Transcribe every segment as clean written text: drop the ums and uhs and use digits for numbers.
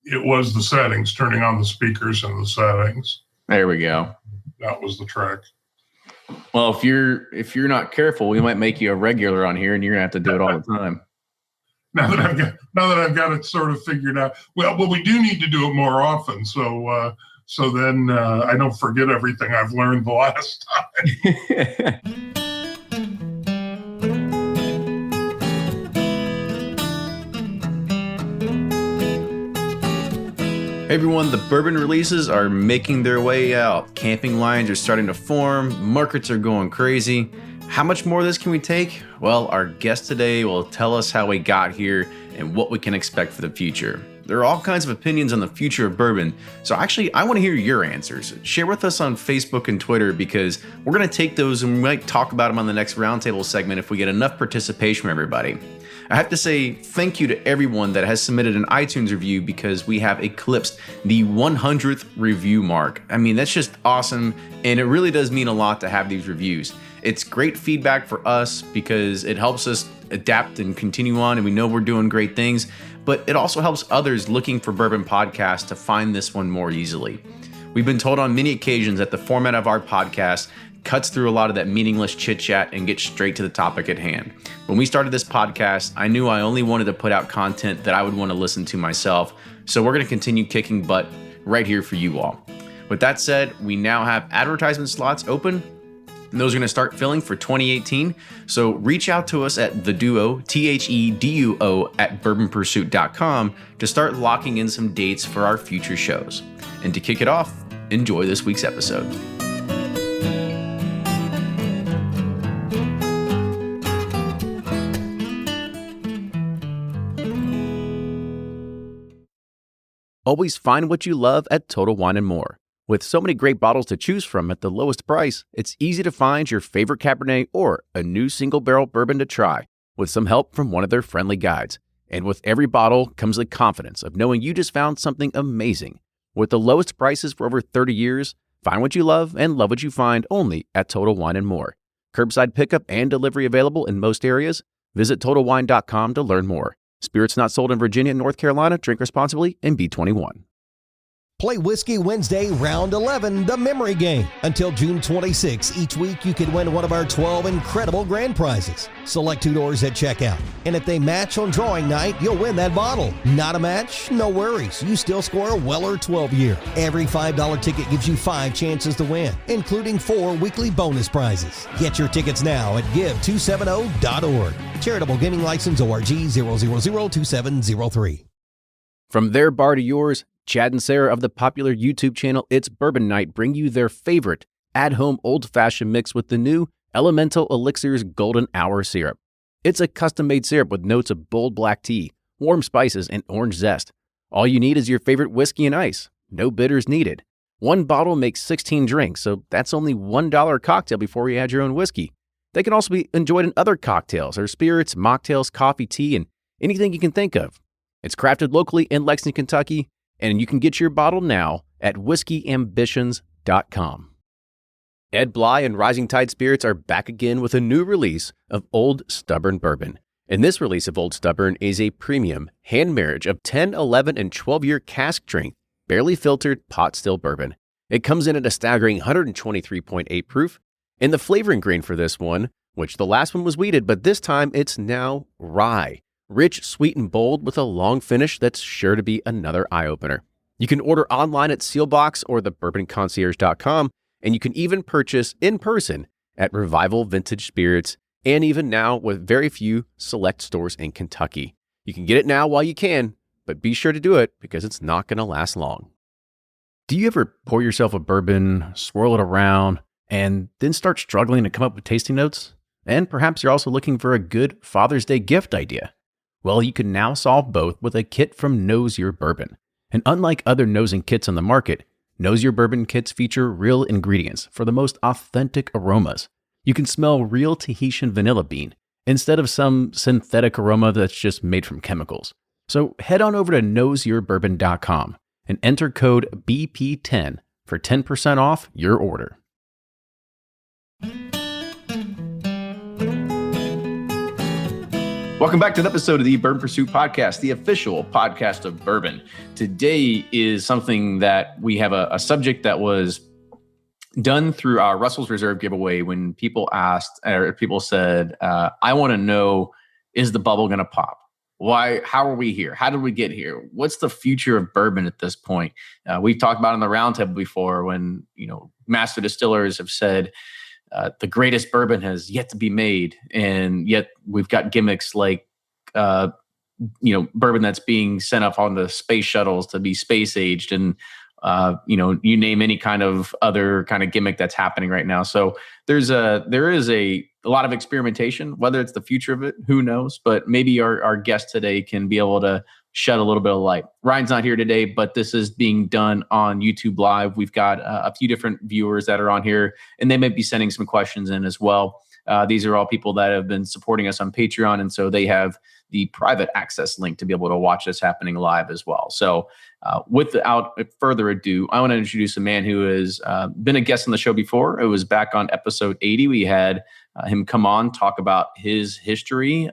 It was the settings, turning on the speakers and the settings. There we go. That was the trick. Well, if you're not careful, we might make you a regular on here, and you're gonna have to do it all the time. Now that I've got it sort of figured out. Well, we do need to do it more often. So then I don't forget everything I've learned the last time. Hey everyone, the bourbon releases are making their way out. Camping lines are starting to form. Markets are going crazy. How much more of this can we take? Well, our guest today will tell us how we got here and what we can expect for the future. There are all kinds of opinions on the future of bourbon, so actually I want to hear your answers. Share with us on Facebook and Twitter, because we're going to take those and we might talk about them on the next roundtable segment if we get enough participation from everybody. I have to say thank you to everyone that has submitted an iTunes review, because we have eclipsed the 100th review mark. I mean, that's just awesome, and it really does mean a lot to have these reviews. It's great feedback for us because it helps us adapt and continue on, and we know we're doing great things, but it also helps others looking for bourbon podcasts to find this one more easily. We've been told on many occasions that the format of our podcast cuts through a lot of that meaningless chit chat and gets straight to the topic at hand. When we started this podcast, I knew I only wanted to put out content that I would want to listen to myself, so we're going to continue kicking butt right here for you all. With that said, we now have advertisement slots open, and those are going to start filling for 2018. So reach out to us at the Duo, THEDUO, at bourbonpursuit.com to start locking in some dates for our future shows. And to kick it off, enjoy this week's episode. Always find what you love at Total Wine & More. With so many great bottles to choose from at the lowest price, it's easy to find your favorite Cabernet or a new single barrel bourbon to try with some help from one of their friendly guides. And with every bottle comes the confidence of knowing you just found something amazing. With the lowest prices for over 30 years, find what you love and love what you find only at Total Wine & More. Curbside pickup and delivery available in most areas. Visit TotalWine.com to learn more. Spirits not sold in Virginia and North Carolina. Drink responsibly and be 21. Play Whiskey Wednesday, Round 11, the memory game. Until June 26, each week you can win one of our 12 incredible grand prizes. Select $2 at checkout. And if they match on drawing night, you'll win that bottle. Not a match? No worries. You still score a Weller 12-year. Every $5 ticket gives you 5 chances to win, including 4 weekly bonus prizes. Get your tickets now at give270.org. Charitable Gaming License ORG 0002703. From their bar to yours, Chad and Sarah of the popular YouTube channel It's Bourbon Night bring you their favorite at-home old-fashioned mix with the new Elemental Elixir's Golden Hour Syrup. It's a custom-made syrup with notes of bold black tea, warm spices, and orange zest. All you need is your favorite whiskey and ice. No bitters needed. One bottle makes 16 drinks, so that's only $1 a cocktail before you add your own whiskey. They can also be enjoyed in other cocktails or spirits, mocktails, coffee, tea, and anything you can think of. It's crafted locally in Lexington, Kentucky, and you can get your bottle now at whiskeyambitions.com. Ed Bly and Rising Tide Spirits are back again with a new release of Old Stubborn Bourbon. And this release of Old Stubborn is a premium hand marriage of 10, 11, and 12-year cask strength, barely filtered pot still bourbon. It comes in at a staggering 123.8 proof, and the flavoring grain for this one, which the last one was wheated, but this time it's now rye. Rich, sweet, and bold with a long finish that's sure to be another eye-opener. You can order online at Sealbox or thebourbonconcierge.com, and you can even purchase in person at Revival Vintage Spirits, and even now with very few select stores in Kentucky. You can get it now while you can, but be sure to do it because it's not going to last long. Do you ever pour yourself a bourbon, swirl it around, and then start struggling to come up with tasting notes? And perhaps you're also looking for a good Father's Day gift idea. Well, you can now solve both with a kit from Knows Your Bourbon. And unlike other nosing kits on the market, Knows Your Bourbon kits feature real ingredients for the most authentic aromas. You can smell real Tahitian vanilla bean instead of some synthetic aroma that's just made from chemicals. So head on over to knowsyourbourbon.com and enter code BP10 for 10% off your order. Welcome back to an episode of the Bourbon Pursuit Podcast, the official podcast of bourbon. Today is something that we have a subject that was done through our Russell's Reserve giveaway when people asked, or people said, I want to know, is the bubble going to pop? Why? How are we here? How did we get here? What's the future of bourbon at this point? We've talked about it on the roundtable before when, master distillers have said, the greatest bourbon has yet to be made. And yet we've got gimmicks like, bourbon that's being sent up on the space shuttles to be space aged. And, you name any kind of other kind of gimmick that's happening right now. So there is a lot of experimentation, whether it's the future of it, who knows, but maybe our guest today can be able to shed a little bit of light. Ryan's not here today, but this is being done on YouTube Live. We've got a few different viewers that are on here, and they may be sending some questions in as well. These are all people that have been supporting us on Patreon, and so they have the private access link to be able to watch this happening live as well. So without further ado, I want to introduce a man who has been a guest on the show before. It was back on episode 80. We had him come on, talk about his history.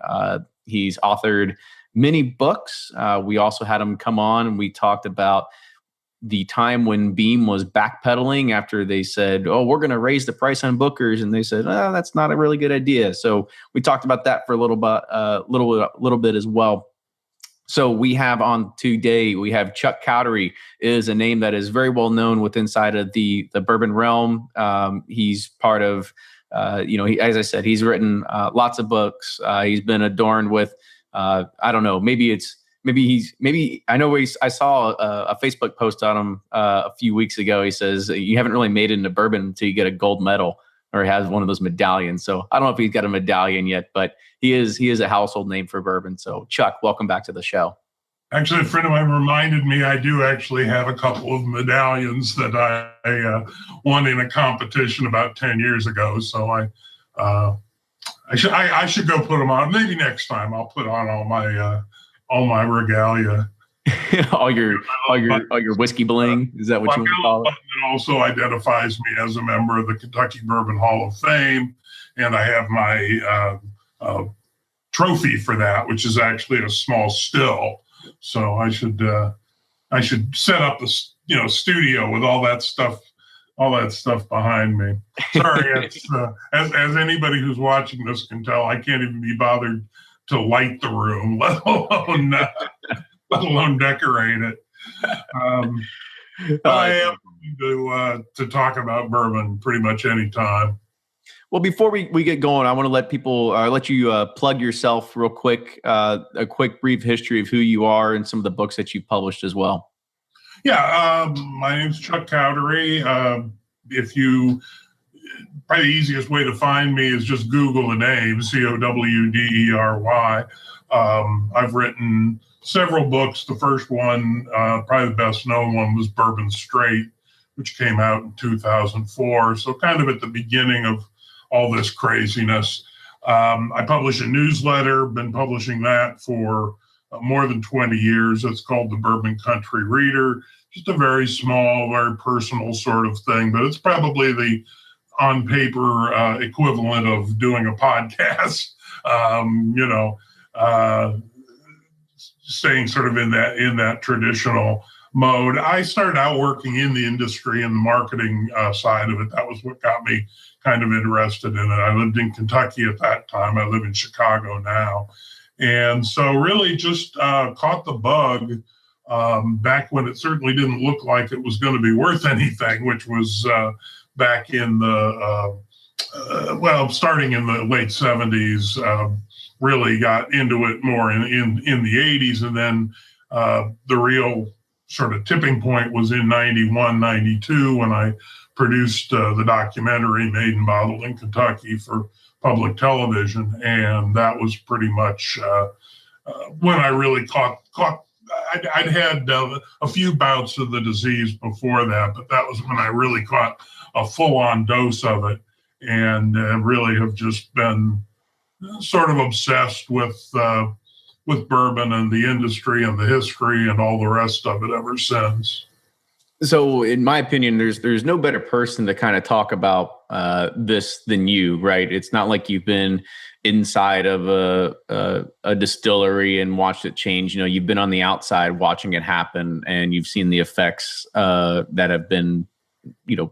He's authored many books. We also had him come on and we talked about the time when Beam was backpedaling after they said, oh, we're going to raise the price on Booker's. And they said, oh, that's not a really good idea. So we talked about that for a little bit as well. So we have on today, we have Chuck Cowdery, is a name that is very well known with inside of the bourbon realm. He's part of, as I said, he's written lots of books. He's been adorned with, I don't know, I saw a Facebook post on him a few weeks ago. He says, you haven't really made it into bourbon until you get a gold medal, or he has one of those medallions. So I don't know if he's got a medallion yet, but he is a household name for bourbon. So Chuck, welcome back to the show. Actually, a friend of mine reminded me I do actually have a couple of medallions that I won in a competition about 10 years ago. So I should go put them on. Maybe next time I'll put on all my regalia. all your whiskey bling. Is that what you want to call it? It also identifies me as a member of the Kentucky Bourbon Hall of Fame, and I have my trophy for that, which is actually a small still. So I should set up the studio with all that stuff behind me. Sorry, it's as anybody who's watching this can tell, I can't even be bothered to light the room, let alone decorate it. I am to talk about bourbon pretty much any time. Well, before we get going, I want to let you plug yourself real quick, a quick brief history of who you are and some of the books that you've published as well. Yeah, my name's Chuck Cowdery. Probably the easiest way to find me is just Google the name, Cowdery. I've written several books. The first one, probably the best known one, was Bourbon Straight, which came out in 2004. So kind of at the beginning of all this craziness. I publish a newsletter, been publishing that for more than 20 years. It's called the Bourbon Country Reader. Just a very small, very personal sort of thing, but it's probably the on paper equivalent of doing a podcast, staying sort of in that traditional mode. I started out working in the industry and the marketing side of it. That was what got me kind of interested in it. I lived in Kentucky at that time. I live in Chicago now. And so really just caught the bug back when it certainly didn't look like it was going to be worth anything, which was back in starting in the late 70s, really got into it more in the 80s. And then the real sort of tipping point was in 91, 92, when I produced the documentary Made and Bottled in Kentucky for public television. And that was pretty much when I really caught I'd had a few bouts of the disease before that, but that was when I really caught a full-on dose of it, and really have just been sort of obsessed with bourbon and the industry and the history and all the rest of it ever since. So in my opinion, there's no better person to kind of talk about this than you, right? It's not like you've been inside of a distillery and watched it change. You've been on the outside watching it happen, and you've seen the effects that have been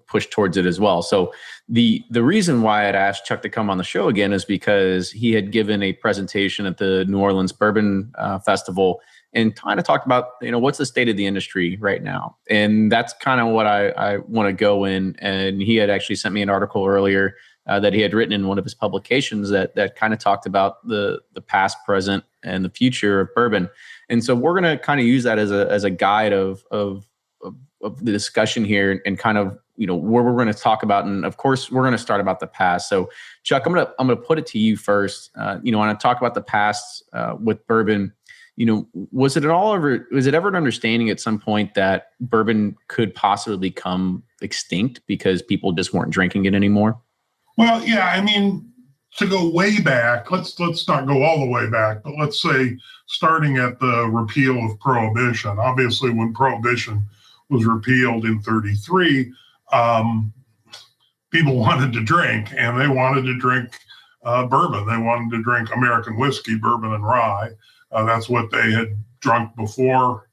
pushed towards it as well. So the reason why I'd asked Chuck to come on the show again is because he had given a presentation at the New Orleans Bourbon Festival and kind of talked about, what's the state of the industry right now. And that's kind of what I want to go in. And he had actually sent me an article earlier that he had written in one of his publications that kind of talked about the past, present, and the future of bourbon. And so we're going to kind of use that as a guide of the discussion here, and kind of where we're going to talk about. And of course, we're going to start about the past. So Chuck, I'm going to put it to you first. When I talk about the past with bourbon, was it ever an understanding at some point that bourbon could possibly become extinct because people just weren't drinking it anymore? Well, yeah, I mean, to go way back, let's not go all the way back, but let's say starting at the repeal of Prohibition. Obviously, when Prohibition was repealed in 1933, people wanted to drink, and they wanted to drink bourbon. They wanted to drink American whiskey, bourbon and rye. That's what they had drunk before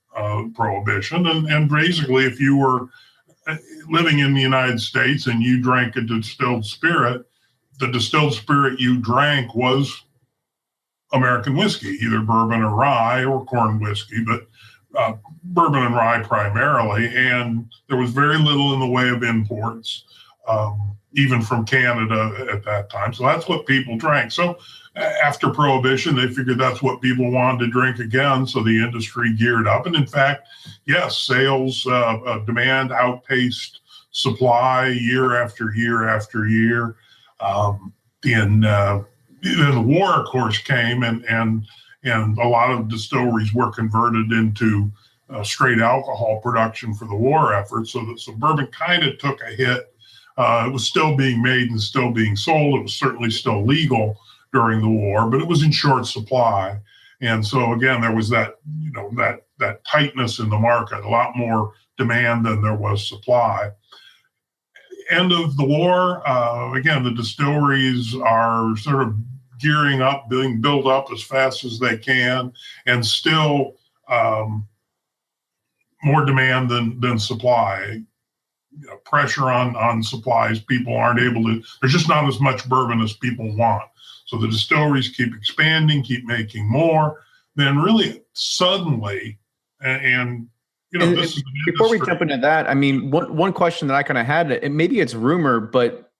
Prohibition. And basically, if you were living in the United States and you drank a distilled spirit, the distilled spirit you drank was American whiskey, either bourbon or rye or corn whiskey, but bourbon and rye primarily. And there was very little in the way of imports, even from Canada at that time. So that's what people drank. So after Prohibition, they figured that's what people wanted to drink again. So the industry geared up. And in fact, yes, sales demand outpaced supply year after year after year. Then the war, of course, came, and a lot of distilleries were converted into straight alcohol production for the war effort. So bourbon kind of took a hit. It was still being made and still being sold. It was certainly still legal during the war, but it was in short supply. And so again, there was that tightness in the market, a lot more demand than there was supply. End of the war, again, the distilleries are sort of gearing up, being built up as fast as they can, and still more demand than supply. Pressure on supplies. People aren't able to, there's just not as much bourbon as people want. So the distilleries keep expanding, keep making more. Then really suddenly, this is before we jump into that, I mean, one question that I kind of had, and maybe it's rumor, but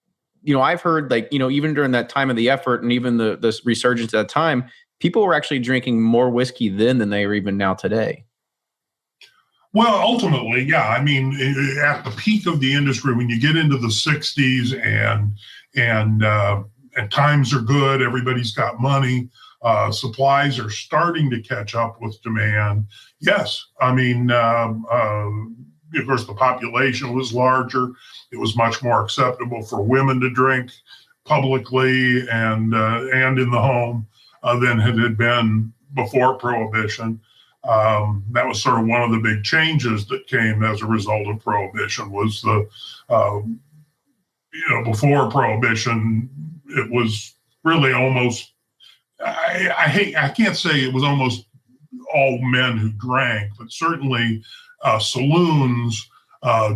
I've heard even during that time of the effort and even the resurgence at that time, people were actually drinking more whiskey then than they are even now today. Well, ultimately, yeah. I mean, at the peak of the industry, when you get into the 60s and times are good, everybody's got money, supplies are starting to catch up with demand. Yes, I mean, of course, the population was larger. It was much more acceptable for women to drink publicly and in the home than it had been before Prohibition. That was sort of one of the big changes that came as a result of Prohibition. Was before Prohibition, it was really almost, I can't say it was almost all men who drank, but certainly saloons,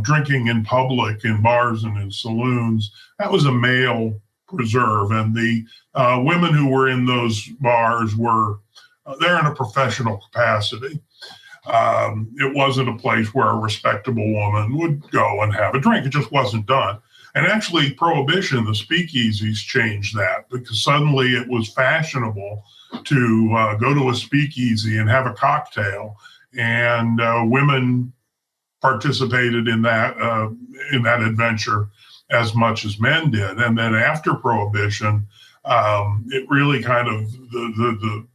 drinking in public, in bars and in saloons, that was a male preserve. And the women who were in those bars were there in a professional capacity. It wasn't a place where a respectable woman would go and have a drink. It just wasn't done. And actually, Prohibition, the speakeasies changed that, because suddenly it was fashionable to go to a speakeasy and have a cocktail, and women participated in that adventure as much as men did. And then after Prohibition, it really kind of the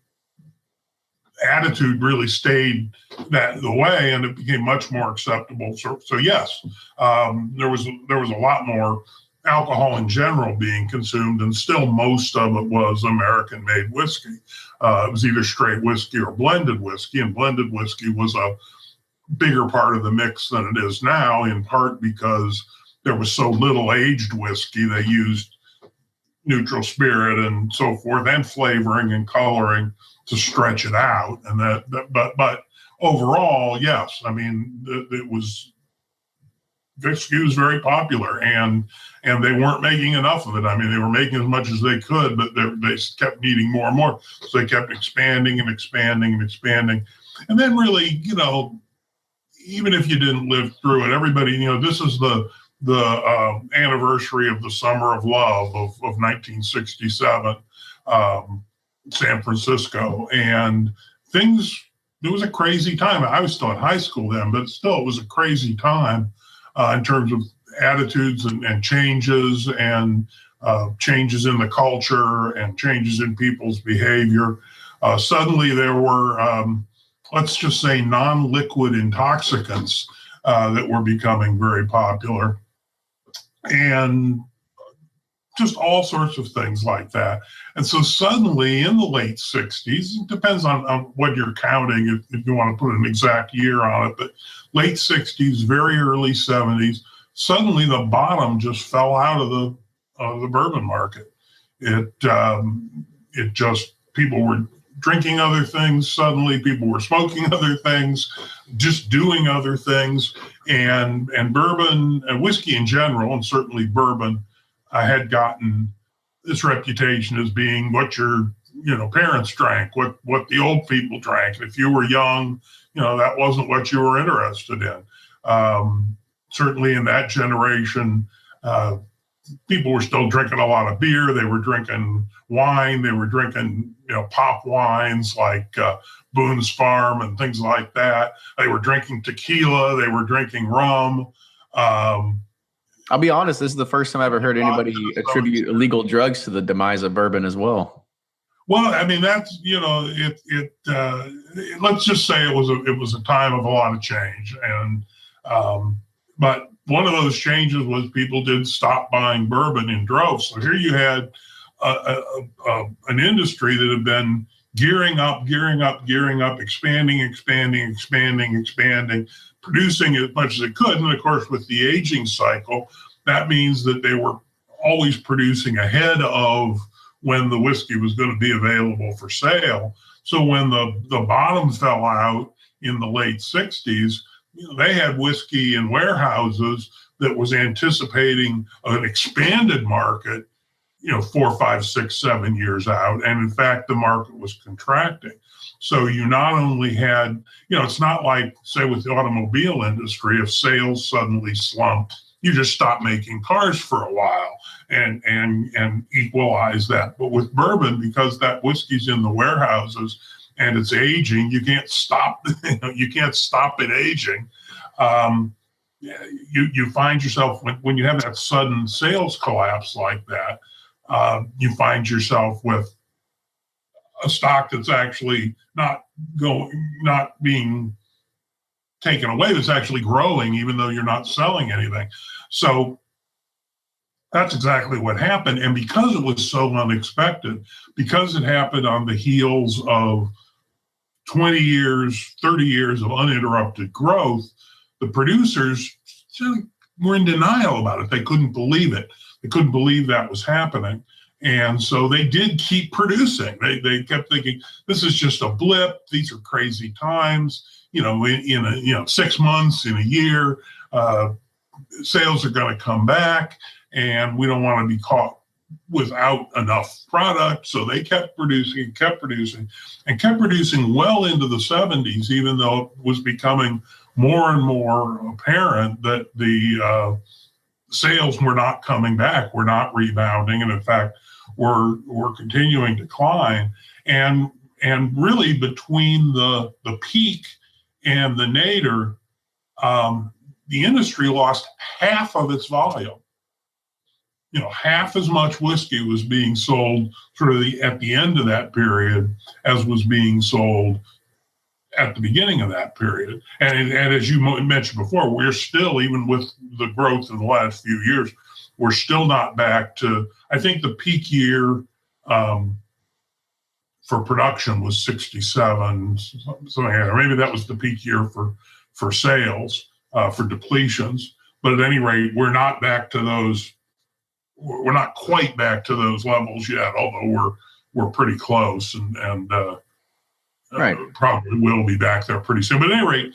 attitude really stayed the way, and it became much more acceptable. So yes, there was a lot more alcohol in general being consumed, and still most of it was American-made whiskey. It was either straight whiskey or blended whiskey, and blended whiskey was a bigger part of the mix than it is now, in part because there was so little aged whiskey, they used neutral spirit and so forth, and flavoring and coloring to stretch it out. And but overall, yes, I mean, whiskey was very popular, and they weren't making enough of it. I mean, they were making as much as they could, but they kept needing more and more. So they kept expanding and expanding and expanding. And then really, even if you didn't live through it, everybody, this is the anniversary of the Summer of Love of 1967, San Francisco. And it was a crazy time. I was still in high school then, but still it was a crazy time in terms of attitudes and changes and changes in the culture and changes in people's behavior. Suddenly there were, let's just say, non-liquid intoxicants that were becoming very popular, and just all sorts of things like that. And so suddenly in the late 60s, it depends on what you're counting, if you want to put an exact year on it, but late 60s, very early 70s, suddenly the bottom just fell out of the bourbon market. It just, people were drinking other things. Suddenly people were smoking other things, just doing other things. And bourbon and whiskey in general, and certainly bourbon, had gotten this reputation as being what your parents drank, what the old people drank. And if you were young, that wasn't what you were interested in. Certainly in that generation, people were still drinking a lot of beer. They were drinking wine. They were drinking, pop wines like Boone's Farm and things like that. They were drinking tequila. They were drinking rum. I'll be honest, this is the first time I ever heard anybody attribute illegal drugs to the demise of bourbon as well. Well, I mean, that's, let's just say it was a time of a lot of change. And, but one of those changes was people did stop buying bourbon in droves. So here you had an industry that had been gearing up, expanding, producing as much as it could. And of course, with the aging cycle, that means that they were always producing ahead of when the whiskey was going to be available for sale. So when the bottom fell out in the late 60s, they had whiskey in warehouses that was anticipating an expanded market, 4, 5, 6, 7 years out. And in fact, the market was contracting. So you not only had, it's not like, say, with the automobile industry, if sales suddenly slumped, you just stop making cars for a while and equalize that. But with bourbon, because that whiskey's in the warehouses and it's aging, you can't stop, you can't stop it aging. You find yourself, when you have that sudden sales collapse like that, you find yourself with a stock that's actually not being taken away, that's actually growing, even though you're not selling anything. So that's exactly what happened. And because it was so unexpected, because it happened on the heels of 20 years, 30 years of uninterrupted growth, the producers were in denial about it. They couldn't believe it. They couldn't believe that was happening. And so they did keep producing. They kept thinking, this is just a blip. These are crazy times. In 6 months, in a year, sales are going to come back, and we don't want to be caught without enough product. So they kept producing well into the 70s, even though it was becoming more and more apparent that the sales were not coming back, were not rebounding, and in fact, were continuing to decline. And really between the peak and the nadir, the industry lost half of its volume. Half as much whiskey was being sold sort of at the end of that period as was being sold at the beginning of that period. And as you mentioned before, we're still, even with the growth in the last few years, we're still not back to, I think the peak year for production was 67, something like that. Or maybe that was the peak year for sales, for depletions. But at any rate, we're not back to those. We're not quite back to those levels yet, although we're pretty close, and Right. Probably will be back there pretty soon. But at any rate,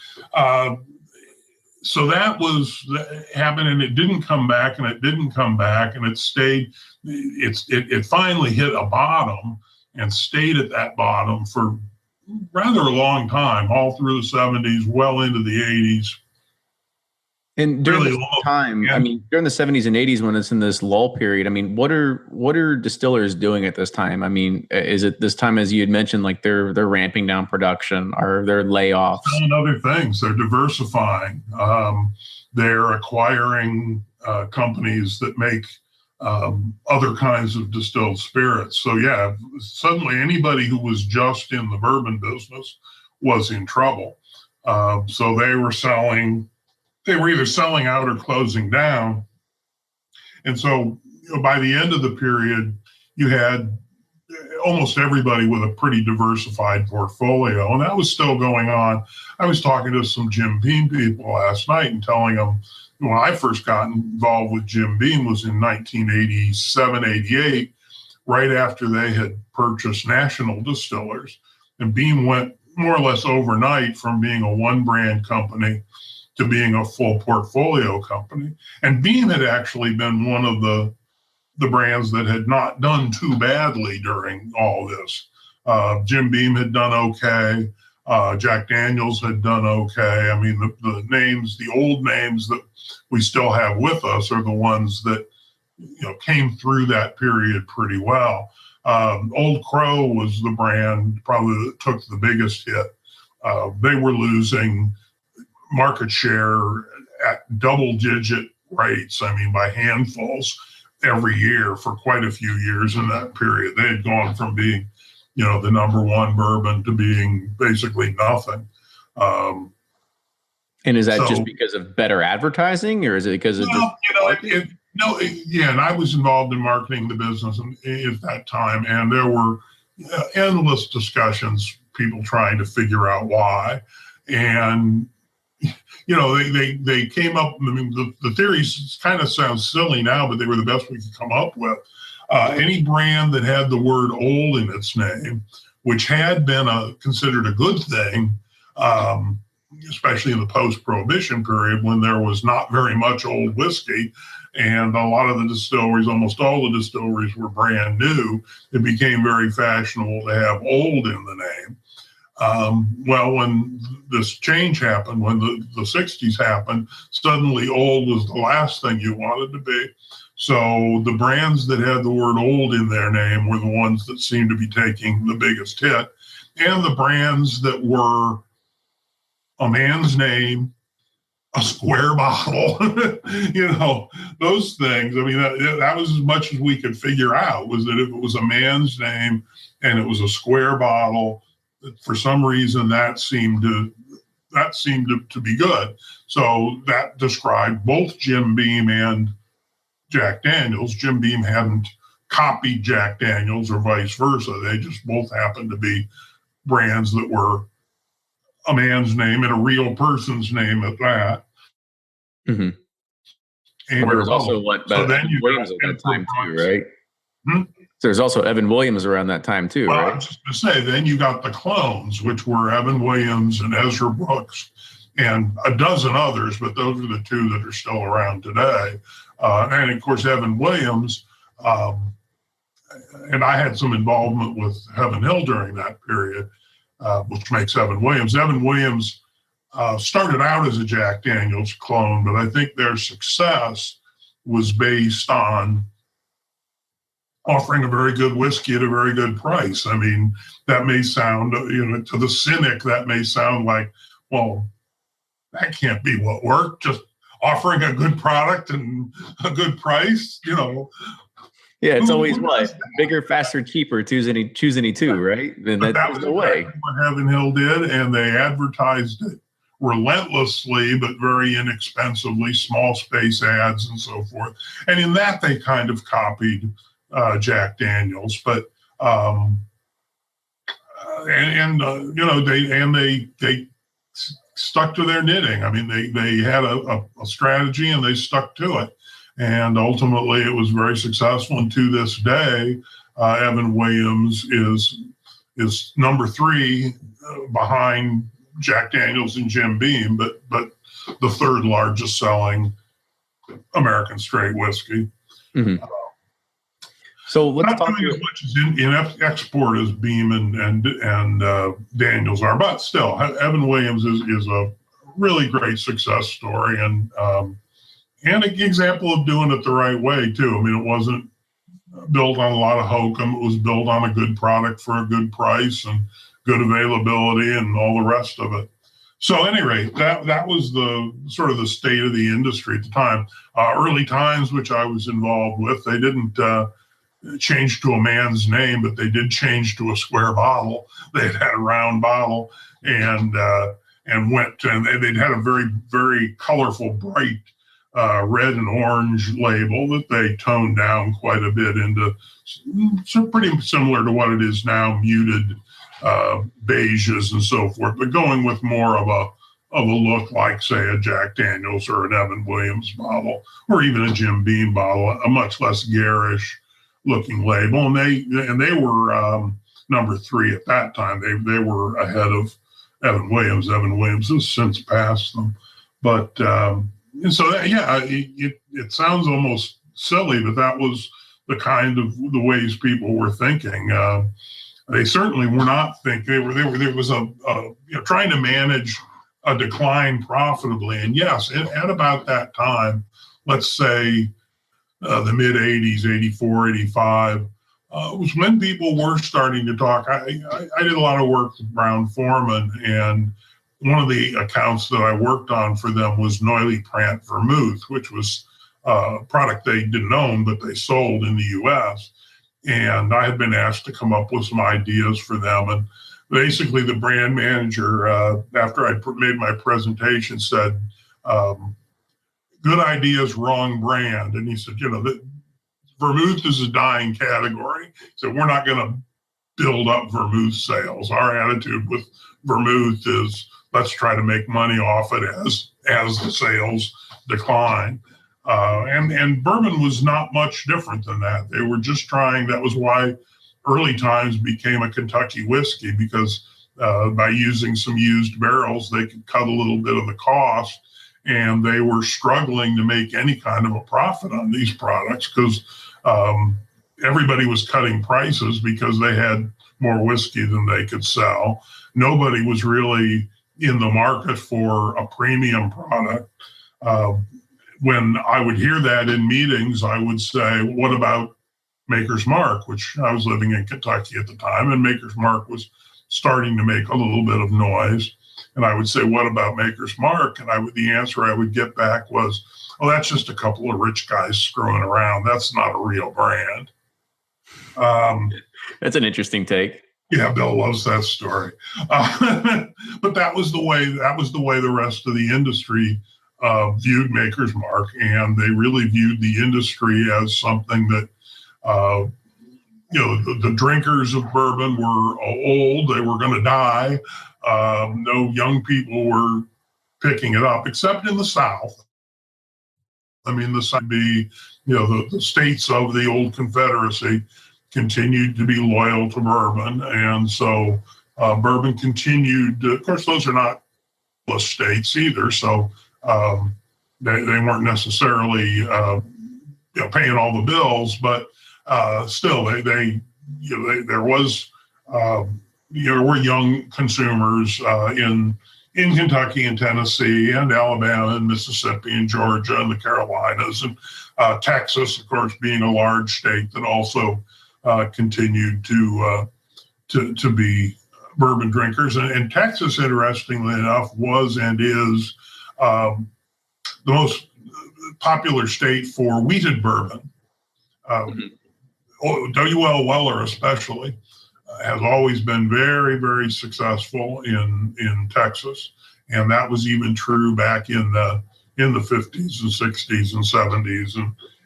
so that was happened, and it didn't come back, and it didn't come back, and it stayed. It finally hit a bottom and stayed at that bottom for rather a long time, all through the 70s, well into the 80s. And during Really this low. time, Yeah. I mean, during the 70s and 80s, when it's in this lull period, I mean, what are distillers doing at this time? I mean, is it this time, as you had mentioned, like they're ramping down production, or they're layoffs? And other things, they're diversifying. They're acquiring companies that make other kinds of distilled spirits. So yeah, suddenly anybody who was just in the bourbon business was in trouble. So they were either selling out or closing down. And so by the end of the period, you had almost everybody with a pretty diversified portfolio. And that was still going on. I was talking to some Jim Beam people last night and telling them, when I first got involved with Jim Beam was in 1987, 88, right after they had purchased National Distillers. And Beam went more or less overnight from being a one brand company to being a full portfolio company. And Beam had actually been one of the brands that had not done too badly during all this. Jim Beam had done okay. Jack Daniels had done okay. I mean, the names, the old names that we still have with us are the ones that came through that period pretty well. Old Crow was the brand probably that took the biggest hit. They were losing market share at double-digit rates. I mean, by handfuls every year for quite a few years in that period. They had gone from being, the number one bourbon to being basically nothing. And is that just because of better advertising, or is it because of and I was involved in marketing the business at that time, and there were endless discussions, people trying to figure out why. And they came up. I mean, the theories kind of sound silly now, but they were the best we could come up with. Any brand that had the word old in its name, which had been considered a good thing, especially in the post-Prohibition period when there was not very much old whiskey, and a lot of the distilleries, almost all the distilleries, were brand new. It became very fashionable to have old in the name. Well, when this change happened, when the 60s happened, suddenly old was the last thing you wanted to be. So the brands that had the word old in their name were the ones that seemed to be taking the biggest hit. And the brands that were a man's name, a square bottle, those things. I mean, that was as much as we could figure out, was that if it was a man's name and it was a square bottle, for some reason that seemed to be good. So that described both Jim Beam and Jack Daniels. Jim Beam hadn't copied Jack Daniels or vice versa. They just both happened to be brands that were a man's name and a real person's name at that. Mm-hmm. And there was also Evan Williams at that time too, right? There's also Evan Williams around that time too, right? I was just going to say, then you got the clones, which were Evan Williams and Ezra Brooks and a dozen others, but those are the two that are still around today. And of course, Evan Williams, and I had some involvement with Heaven Hill during that period, which makes Evan Williams. Evan Williams started out as a Jack Daniels clone, but I think their success was based on offering a very good whiskey at a very good price. I mean, that may sound, to the cynic, that may sound like, well, that can't be what worked. Just offering a good product and a good price, Yeah, it's always what? Bigger, faster, cheaper, choose any two, right? Then that was the way. What Heaven Hill did, and they advertised it relentlessly, but very inexpensively, small space ads and so forth. And in that, they kind of copied Jack Daniels, but they stuck to their knitting. I mean, they had a strategy and they stuck to it. And ultimately, it was very successful. And to this day, Evan Williams is number 3 behind Jack Daniels and Jim Beam, but the 3rd largest selling American straight whiskey. Mm-hmm. So let's not doing as much as in export as Beam and Daniels are, but still, Evan Williams is a really great success story and an example of doing it the right way too. I mean, it wasn't built on a lot of hokum. It was built on a good product for a good price and good availability and all the rest of it. So, at any rate, that was the sort of the state of the industry at the time. Early Times, which I was involved with, they didn't change to a man's name, but they did change to a square bottle. They had a round bottle and they'd had a very, very colorful, bright red and orange label that they toned down quite a bit into pretty similar to what it is now, muted beiges and so forth, but going with more of a look like, say, a Jack Daniels or an Evan Williams bottle, or even a Jim Beam bottle, a much less garish looking label. And they were number 3 at that time. They were ahead of Evan Williams. Evan Williams has since passed them. But and so it sounds almost silly, but that was the kind of the ways people were thinking. They certainly were not thinking. There was trying to manage a decline profitably. And yes, at about that time, let's say the mid 80s, 84, 85, was when people were starting to talk. I did a lot of work with Brown-Forman, and one of the accounts that I worked on for them was Noilly Prant Vermouth, which was a product they didn't own, but they sold in the U.S. And I had been asked to come up with some ideas for them. And basically the brand manager, after I made my presentation, said, good ideas, wrong brand. And he said, vermouth is a dying category. So we're not going to build up vermouth sales. Our attitude with vermouth is let's try to make money off it as the sales decline. And bourbon was not much different than that. They were just trying. That was why Early Times became a Kentucky whiskey, because by using some used barrels, they could cut a little bit of the cost, and they were struggling to make any kind of a profit on these products because everybody was cutting prices because they had more whiskey than they could sell. Nobody was really in the market for a premium product. When I would hear that in meetings, I would say, what about Maker's Mark, which I was living in Kentucky at the time, and Maker's Mark was starting to make a little bit of noise. And I would say, what about Maker's Mark? And the answer I would get back was, oh, that's just a couple of rich guys screwing around. That's not a real brand. That's an interesting take. Yeah, Bill loves that story. But that was the way the rest of the industry viewed Maker's Mark, and they really viewed the industry as something that, the drinkers of bourbon were old. They were going to die. No young people were picking it up, except in the South. I mean, the states of the old Confederacy continued to be loyal to bourbon. And so bourbon continued. Of course, those are not states either. So they weren't necessarily paying all the bills, but still there were young consumers in Kentucky and Tennessee and Alabama and Mississippi and Georgia and the Carolinas and Texas, of course, being a large state that also continued to be bourbon drinkers. And Texas, interestingly enough, was and is the most popular state for wheated bourbon. W.L. Weller especially has always been very, very successful in Texas. And that was even true back in the 50s and 60s and 70s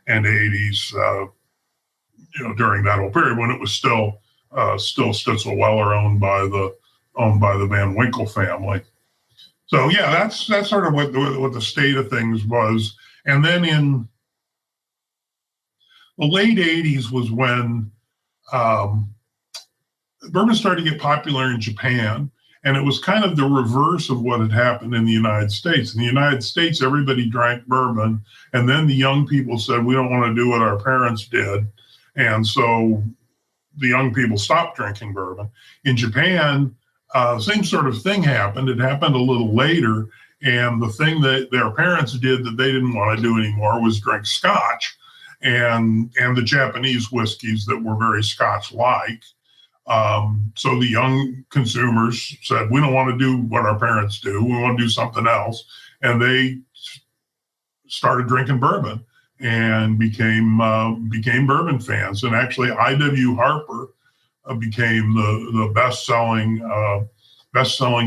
and 80s, during that whole period when it was still Stitzel Weller owned by the Van Winkle family. So yeah, that's sort of what the state of things was. And then in the late 80s was when bourbon started to get popular in Japan. And it was kind of the reverse of what had happened in the United States. In the United States, everybody drank bourbon. And then the young people said, we don't want to do what our parents did. And so the young people stopped drinking bourbon. In Japan, same sort of thing happened. It happened a little later. And the thing that their parents did that they didn't want to do anymore was drink scotch and the Japanese whiskeys that were very Scotch-like. So the young consumers said, we don't want to do what our parents do. We want to do something else. And they started drinking bourbon and became bourbon fans. And actually, I.W. Harper became the best-selling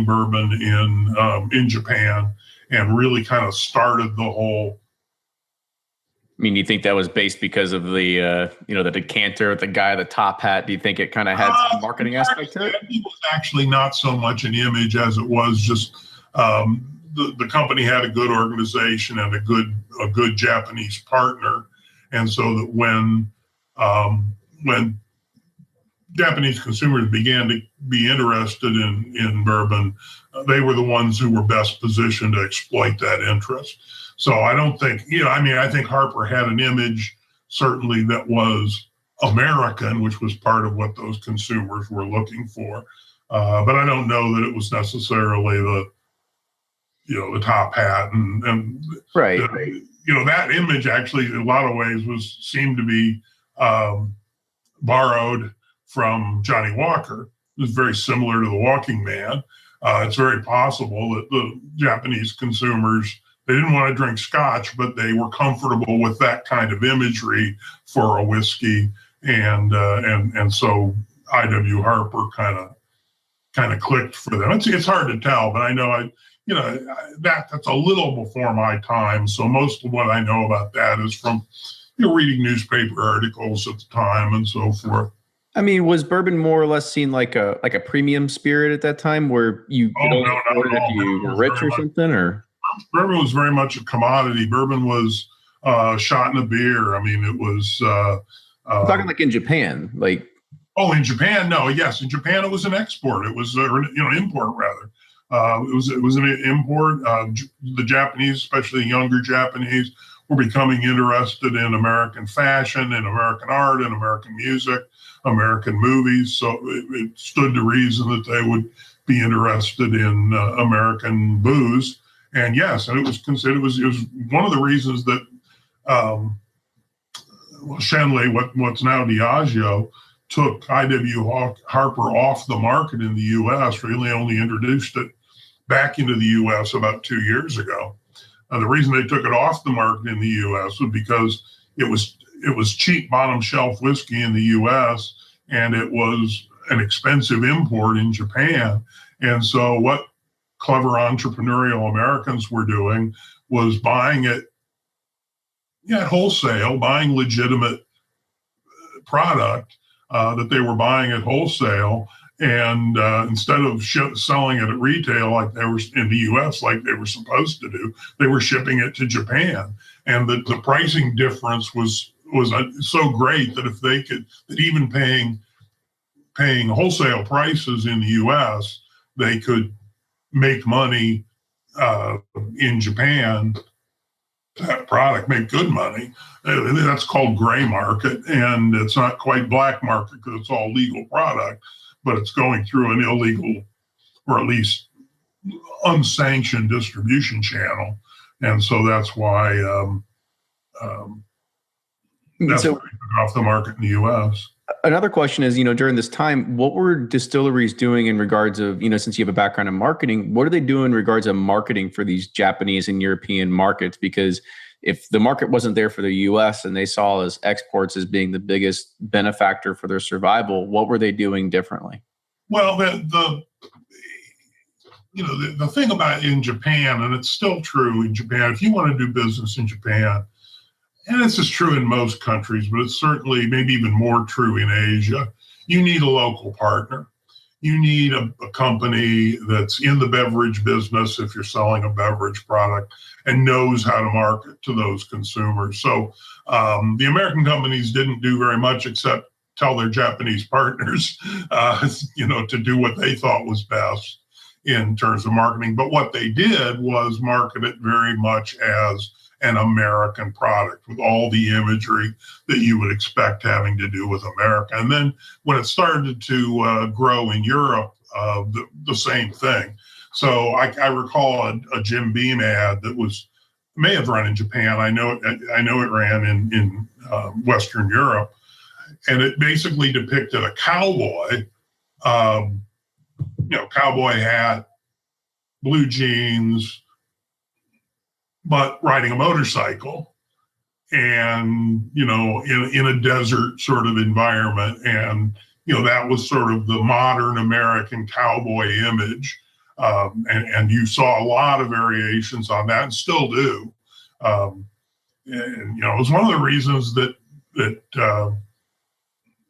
bourbon in Japan, and really kind of started the whole. I mean, do you think that was based because of the the decanter with the guy, the top hat? Do you think it kind of had some marketing aspect to it? It was actually not so much an image as it was just the company had a good organization and a good Japanese partner, and so that when Japanese consumers began to be interested in bourbon, they were the ones who were best positioned to exploit that interest. So I don't think, I think Harper had an image certainly that was American, which was part of what those consumers were looking for. But I don't know that it was necessarily the top hat and right. That image actually in a lot of ways seemed to be borrowed from Johnny Walker. It was very similar to the Walking Man. It's very possible that the Japanese consumers, they didn't want to drink scotch, but they were comfortable with that kind of imagery for a whiskey, and so I.W. Harper kind of clicked for them. It's hard to tell, but I know that's a little before my time. So most of what I know about that is from reading newspaper articles at the time and so forth. I mean, was bourbon more or less seen like a premium spirit at that time, where you could only afford it if you were rich or something, or? Bourbon was very much a commodity. Bourbon was shot in a beer. I mean, it was. I'm talking like in Japan, like. Oh, in Japan, no. Yes, in Japan, it was an export. It was import rather. It was an import. The Japanese, especially younger Japanese, were becoming interested in American fashion, in American art, in American music, American movies. So it stood to reason that they would be interested in American booze. And yes, and it was considered, it was one of the reasons that Shenley, what's now Diageo, took I.W. Harper off the market in the U.S. Really only introduced it back into the U.S. about 2 years ago. The reason they took it off the market in the U.S. was because it was cheap bottom shelf whiskey in the U.S. and it was an expensive import in Japan. And so what clever entrepreneurial Americans were doing was buying it at wholesale, buying legitimate product that they were buying at wholesale. And instead of selling it at retail like they were in the U.S., like they were supposed to do, they were shipping it to Japan. And the pricing difference was so great that if they could, that even paying wholesale prices in the U.S., they could make money in Japan. That product, make good money. That's called gray market, and it's not quite black market because it's all legal product, but it's going through an illegal or at least unsanctioned distribution channel, and so that's why that's why they took off the market in the U.S. Another question is, during this time, what were distilleries doing in regards of, since you have a background in marketing, what are they doing in regards of marketing for these Japanese and European markets? Because if the market wasn't there for the U.S. and they saw as exports as being the biggest benefactor for their survival, what were they doing differently? Well, the thing about in Japan, and it's still true in Japan, if you want to do business in Japan, and this is true in most countries, but it's certainly maybe even more true in Asia, you need a local partner. you need a company that's in the beverage business if you're selling a beverage product and knows how to market to those consumers. So the American companies didn't do very much except tell their Japanese partners, to do what they thought was best in terms of marketing. But what they did was market it very much as an American product with all the imagery that you would expect having to do with America. And then when it started to grow in Europe, the same thing. So I recall a Jim Beam ad that may have run in Japan. I know it ran in Western Europe, and it basically depicted a cowboy, cowboy hat, blue jeans, but riding a motorcycle, and in a desert sort of environment. And that was sort of the modern American cowboy image. And you saw a lot of variations on that, and still do. And it was one of the reasons that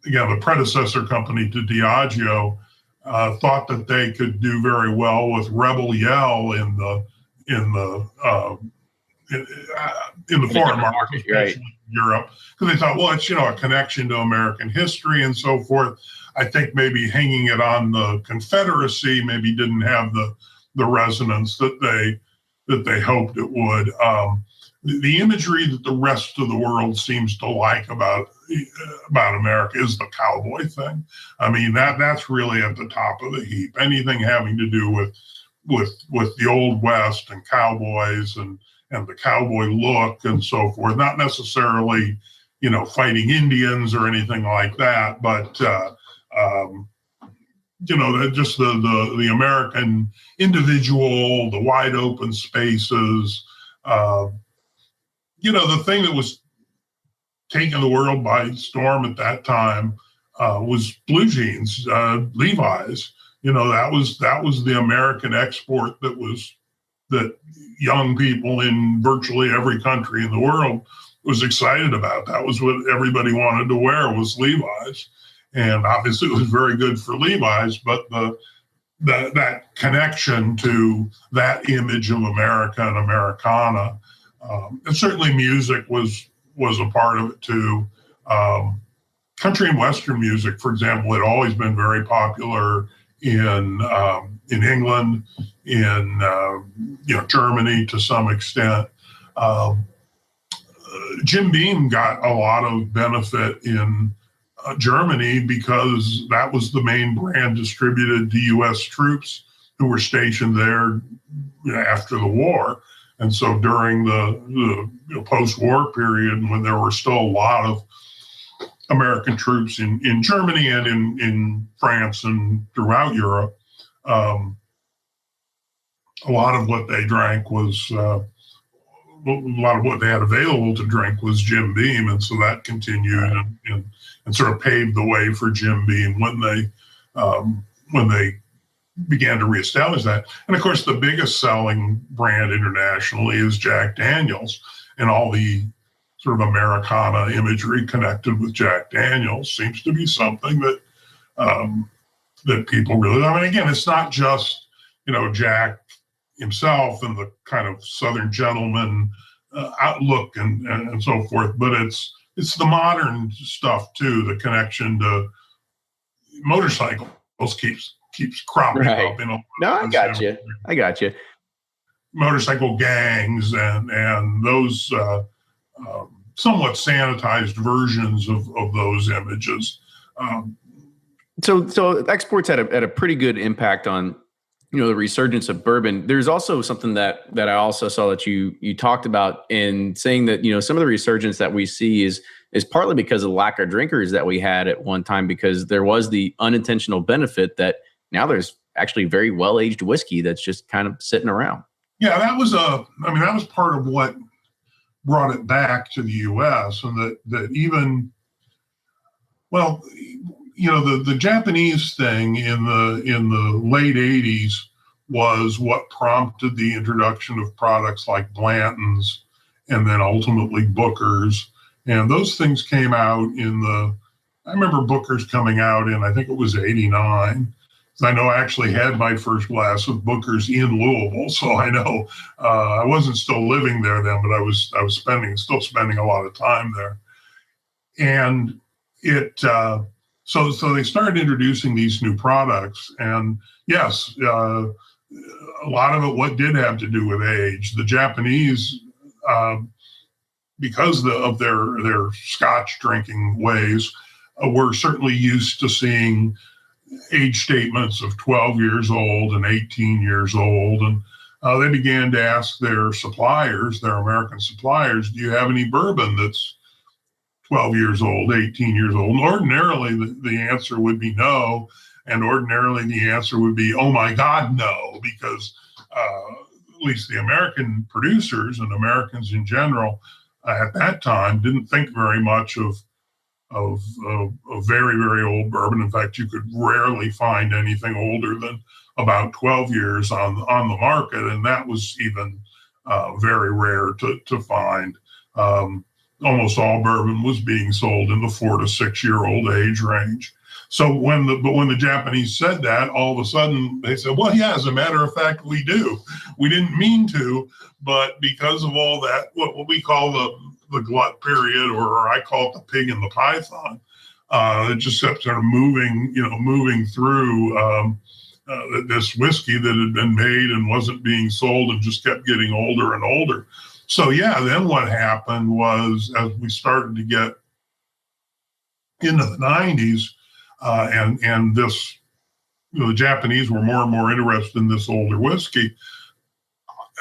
again, the predecessor company to Diageo thought that they could do very well with Rebel Yell in the foreign market, right, Europe, because they thought, well, it's a connection to American history and so forth. I think maybe hanging it on the Confederacy maybe didn't have the resonance that they hoped it would. The imagery that the rest of the world seems to like about America is the cowboy thing. I mean, that's really at the top of the heap. Anything having to do with the Old West and cowboys and the cowboy look and so forth, not necessarily, fighting Indians or anything like that, but just the American individual, the wide open spaces. The thing that was taking the world by storm at that time was blue jeans, Levi's. That was the American export that young people in virtually every country in the world was excited about. That was what everybody wanted to wear, was Levi's. And obviously it was very good for Levi's, but that connection to that image of America and Americana, and certainly music was a part of it too. Country and Western music, for example, had always been very popular in England, in Germany to some extent. Jim Beam got a lot of benefit in Germany because that was the main brand distributed to U.S. troops who were stationed there after the war. And so during the post-war period, when there were still a lot of American troops in Germany and in France and throughout Europe, a lot of what they drank was, a lot of what they had available to drink was Jim Beam. And so that continued and sort of paved the way for Jim Beam when they began to reestablish that. And of course, the biggest selling brand internationally is Jack Daniels, and all the sort of Americana imagery connected with Jack Daniels seems to be something that that people really love. And again, it's not just Jack himself and the kind of Southern gentleman outlook and so forth, but it's the modern stuff too. The connection to motorcycles keeps cropping up. No, I got you. Motorcycle gangs and those somewhat sanitized versions of those images. So exports had a pretty good impact on the resurgence of bourbon. There's also something that I also saw that you talked about in saying that some of the resurgence that we see is partly because of the lack of drinkers that we had at one time, because there was the unintentional benefit that now there's actually very well-aged whiskey that's just kind of sitting around. Yeah, that was part of what brought it back to the U.S. and that even, well, the Japanese thing in the late 80s was what prompted the introduction of products like Blanton's and then ultimately Booker's. And those things came out I remember Booker's coming out in, I think it was 89. I know I actually had my first glass of Booker's in Louisville, so I know I wasn't still living there then, but I was still spending a lot of time there. And so they started introducing these new products, and yes, a lot of it what did have to do with age. The Japanese, because of their Scotch drinking ways, were certainly used to seeing age statements of 12 years old and 18 years old. And they began to ask their suppliers, their American suppliers, do you have any bourbon that's 12 years old, 18 years old? And ordinarily, the answer would be no. And ordinarily, the answer would be, oh my God, no, because at least the American producers and Americans in general at that time didn't think very much of very, very old bourbon. In fact, you could rarely find anything older than about 12 years on the market, and that was even very rare to find. Almost all bourbon was being sold in the 4 to 6 year old age range. So when the Japanese said that, all of a sudden they said, well, yeah, as a matter of fact, we do. We didn't mean to, but because of all that, what we call the glut period, or I call it the pig and the python, it just kept sort of moving through this whiskey that had been made and wasn't being sold and just kept getting older and older. So yeah, then what happened was, as we started to get into the 90s, and this, the Japanese were more and more interested in this older whiskey.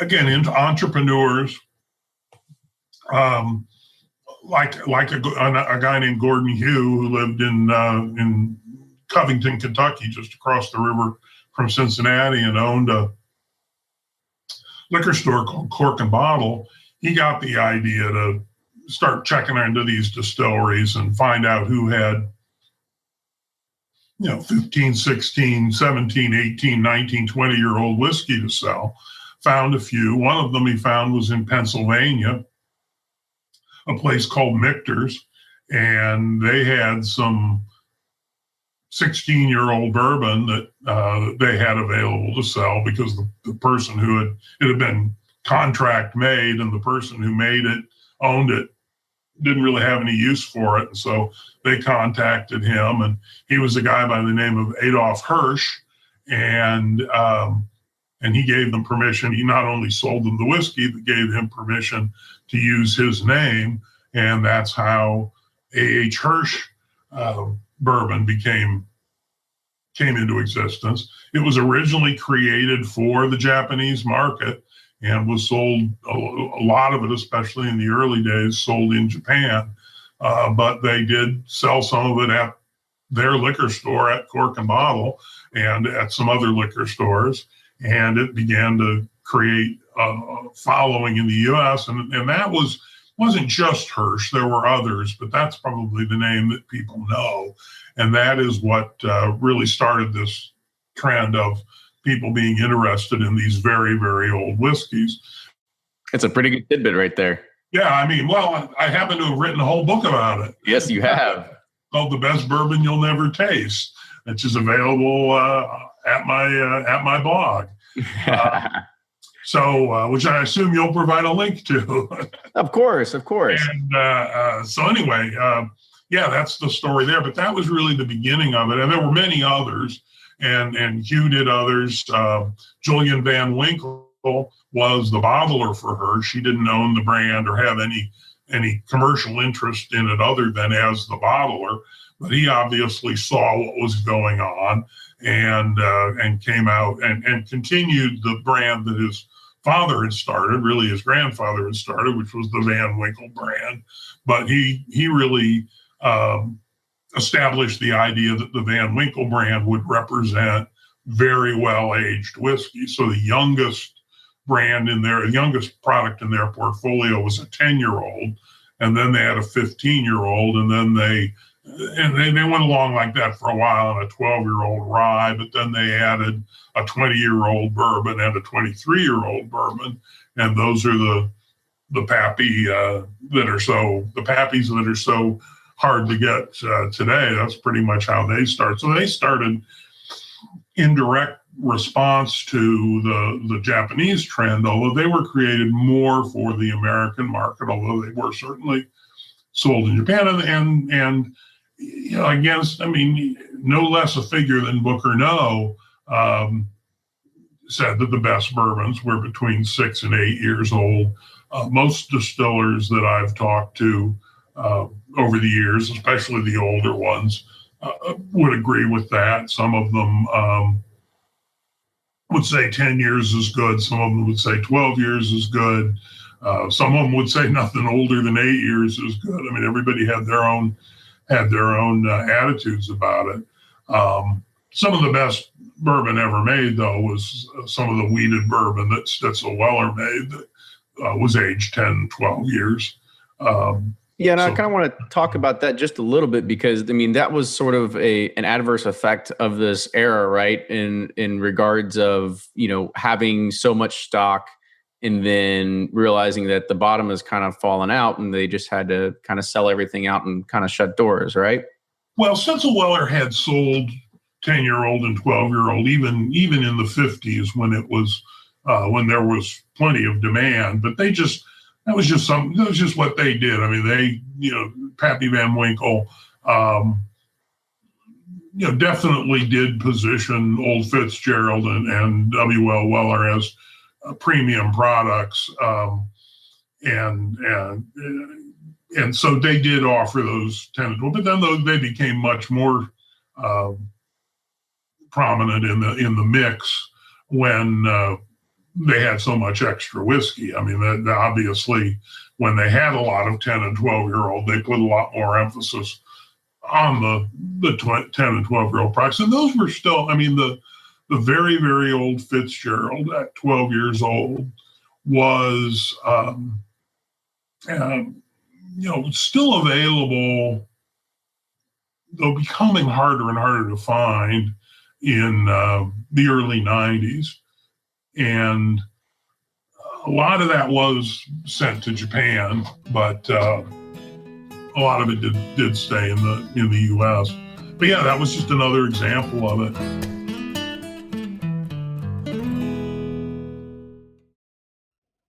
Again, into entrepreneurs, like a guy named Gordon Hugh, who lived in Covington, Kentucky, just across the river from Cincinnati, and owned a liquor store called Cork and Bottle. He got the idea to start checking into these distilleries and find out who had 15, 16, 17, 18, 19, 20-year-old whiskey to sell. Found a few. One of them he found was in Pennsylvania, a place called Michter's, and they had some 16-year-old bourbon that they had available to sell, because the person it had been contract made, and the person who made it, owned it, didn't really have any use for it. And so they contacted him, and he was a guy by the name of Adolf Hirsch, and he gave them permission. He not only sold them the whiskey, but gave him permission to use his name, and that's how A.H. Hirsch bourbon came into existence. It was originally created for the Japanese market and was sold, a lot of it, especially in the early days, sold in Japan. But they did sell some of it at their liquor store at Cork and Bottle and at some other liquor stores. And it began to create a following in the U.S. And that wasn't just Hirsch. There were others, but that's probably the name that people know. And that is what really started this trend of people being interested in these very, very old whiskeys. It's a pretty good tidbit right there. Yeah, I mean, well, I happen to have written a whole book about it. Yes, you have. Called The Best Bourbon You'll Never Taste, which is available at my blog. So, which I assume you'll provide a link to. Of course. And so anyway, yeah, that's the story there. But that was really the beginning of it. And there were many others, and Hugh did others. Julian Van Winkle was the bottler for Hirsch. He didn't own the brand or have any commercial interest in it other than as the bottler. But he obviously saw what was going on and came out and continued the brand that his father had started, really his grandfather had started, which was the Van Winkle brand. But he really established the idea that the Van Winkle brand would represent very well-aged whiskey. So the youngest youngest product in their portfolio was a 10-year-old, and then they had a 15-year-old, and then they went along like that for a while, and a 12-year-old rye, but then they added a 20-year-old bourbon and a 23-year-old bourbon, and those are the pappies that are so hard to get today. That's pretty much how they start. So they started indirect response to the Japanese trend, although they were created more for the American market, although they were certainly sold in Japan. And you know, against, I mean, no less a figure than Booker No said that the best bourbons were between 6 and 8 years old. Most distillers that I've talked to over the years, especially the older ones, would agree with that. Some of them would say 10 years is good. Some of them would say 12 years is good. Some of them would say nothing older than 8 years is good. I mean, everybody had their own attitudes about it. Some of the best bourbon ever made, though, was some of the wheated bourbon that Stitzel-Weller made that was aged 10, 12 years. Yeah, and I kind of want to talk about that just a little bit because, I mean, that was sort of an adverse effect of this era, right? In regards of, you know, having so much stock and then realizing that the bottom has kind of fallen out and they just had to kind of sell everything out and kind of shut doors, right? Well, Stitzel-Weller had sold 10-year-old and 12-year-old even in the 50s when it was when there was plenty of demand, but that was just what they did. I mean, they, you know, Pappy Van Winkle, you know, definitely did position Old Fitzgerald and W.L. Weller as premium products, and so they did offer those 10 to 12, but then they became much more prominent in the mix when they had so much extra whiskey. I mean, that obviously, when they had a lot of 10 and 12-year-old, they put a lot more emphasis on the 10 and 12-year-old products. And those were still, I mean, the very, very old Fitzgerald at 12 years old was, you know, still available, though becoming harder and harder to find in the early 90s. And a lot of that was sent to Japan, but a lot of it did stay in the U.S. But yeah, that was just another example of it.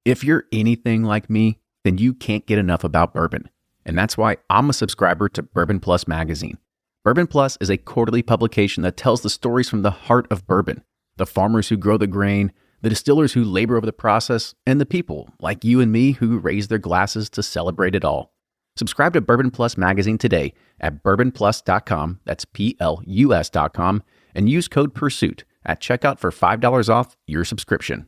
If you're anything like me, then you can't get enough about bourbon. And that's why I'm a subscriber to Bourbon Plus magazine. Bourbon Plus is a quarterly publication that tells the stories from the heart of bourbon, the farmers who grow the grain, the distillers who labor over the process, and the people like you and me who raise their glasses to celebrate it all. Subscribe to Bourbon Plus magazine today at bourbonplus.com, that's PLUS.com, and use code PURSUIT at checkout for $5 off your subscription.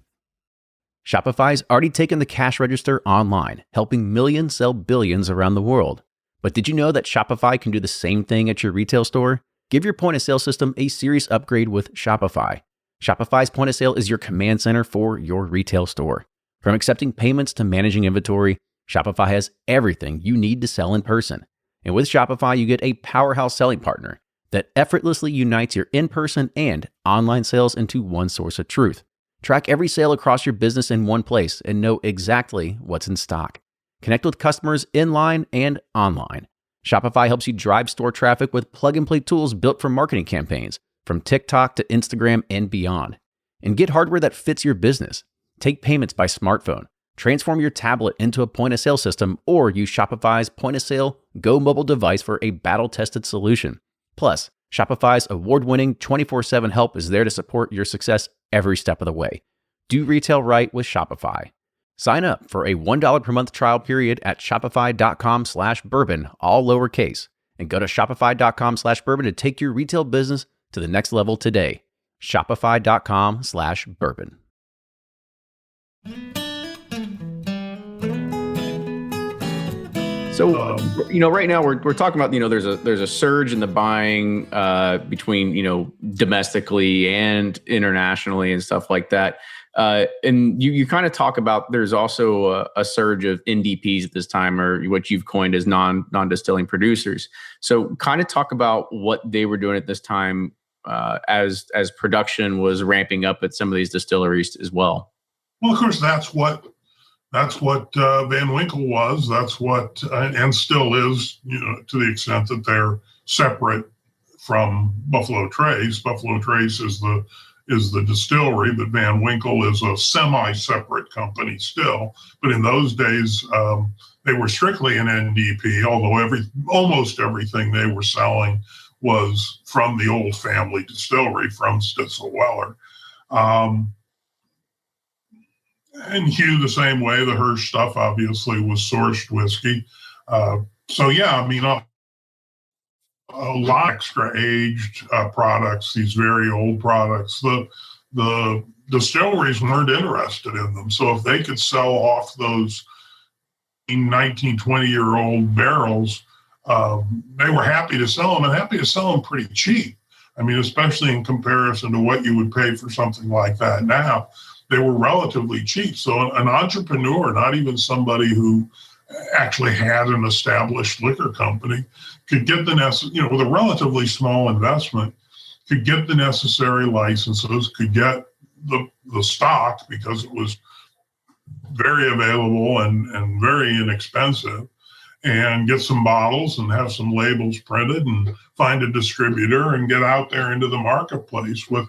Shopify's already taken the cash register online, helping millions sell billions around the world. But did you know that Shopify can do the same thing at your retail store? Give your point-of-sale system a serious upgrade with Shopify. Shopify's point of sale is your command center for your retail store. From accepting payments to managing inventory, Shopify has everything you need to sell in person. And with Shopify, you get a powerhouse selling partner that effortlessly unites your in-person and online sales into one source of truth. Track every sale across your business in one place and know exactly what's in stock. Connect with customers in-line and online. Shopify helps you drive store traffic with plug-and-play tools built for marketing campaigns, from TikTok to Instagram and beyond. And get hardware that fits your business. Take payments by smartphone. Transform your tablet into a point-of-sale system or use Shopify's point-of-sale Go mobile device for a battle-tested solution. Plus, Shopify's award-winning 24/7 help is there to support your success every step of the way. Do retail right with Shopify. Sign up for a $1 per month trial period at shopify.com/bourbon, all lowercase, and go to shopify.com/bourbon to take your retail business to the next level today. Shopify.com/bourbon. So, you know, right now we're talking about, you know, there's a surge in the buying between, you know, domestically and internationally and stuff like that. And you kind of talk about there's also a surge of NDPs at this time, or what you've coined as non-distilling producers. So kind of talk about what they were doing at this time as production was ramping up at some of these distilleries as well. Well, of course, that's what Van Winkle was. That's what, and still is, you know, to the extent that they're separate from Buffalo Trace. Buffalo Trace is the distillery, but Van Winkle is a semi-separate company still. But in those days, they were strictly an NDP, although almost everything they were selling was from the old family distillery from Stitzel-Weller. And Hugh, the same way. The Hirsch stuff obviously was sourced whiskey. So yeah, I mean, a lot of extra aged products, these very old products. The distilleries weren't interested in them. So if they could sell off those 19, 20-year-old barrels, they were happy to sell them, and happy to sell them pretty cheap. I mean, especially in comparison to what you would pay for something like that now. They were relatively cheap. So an entrepreneur, not even somebody who actually had an established liquor company, could get with a relatively small investment, could get the necessary licenses, could get the stock because it was very available and very inexpensive, and get some bottles and have some labels printed and find a distributor and get out there into the marketplace with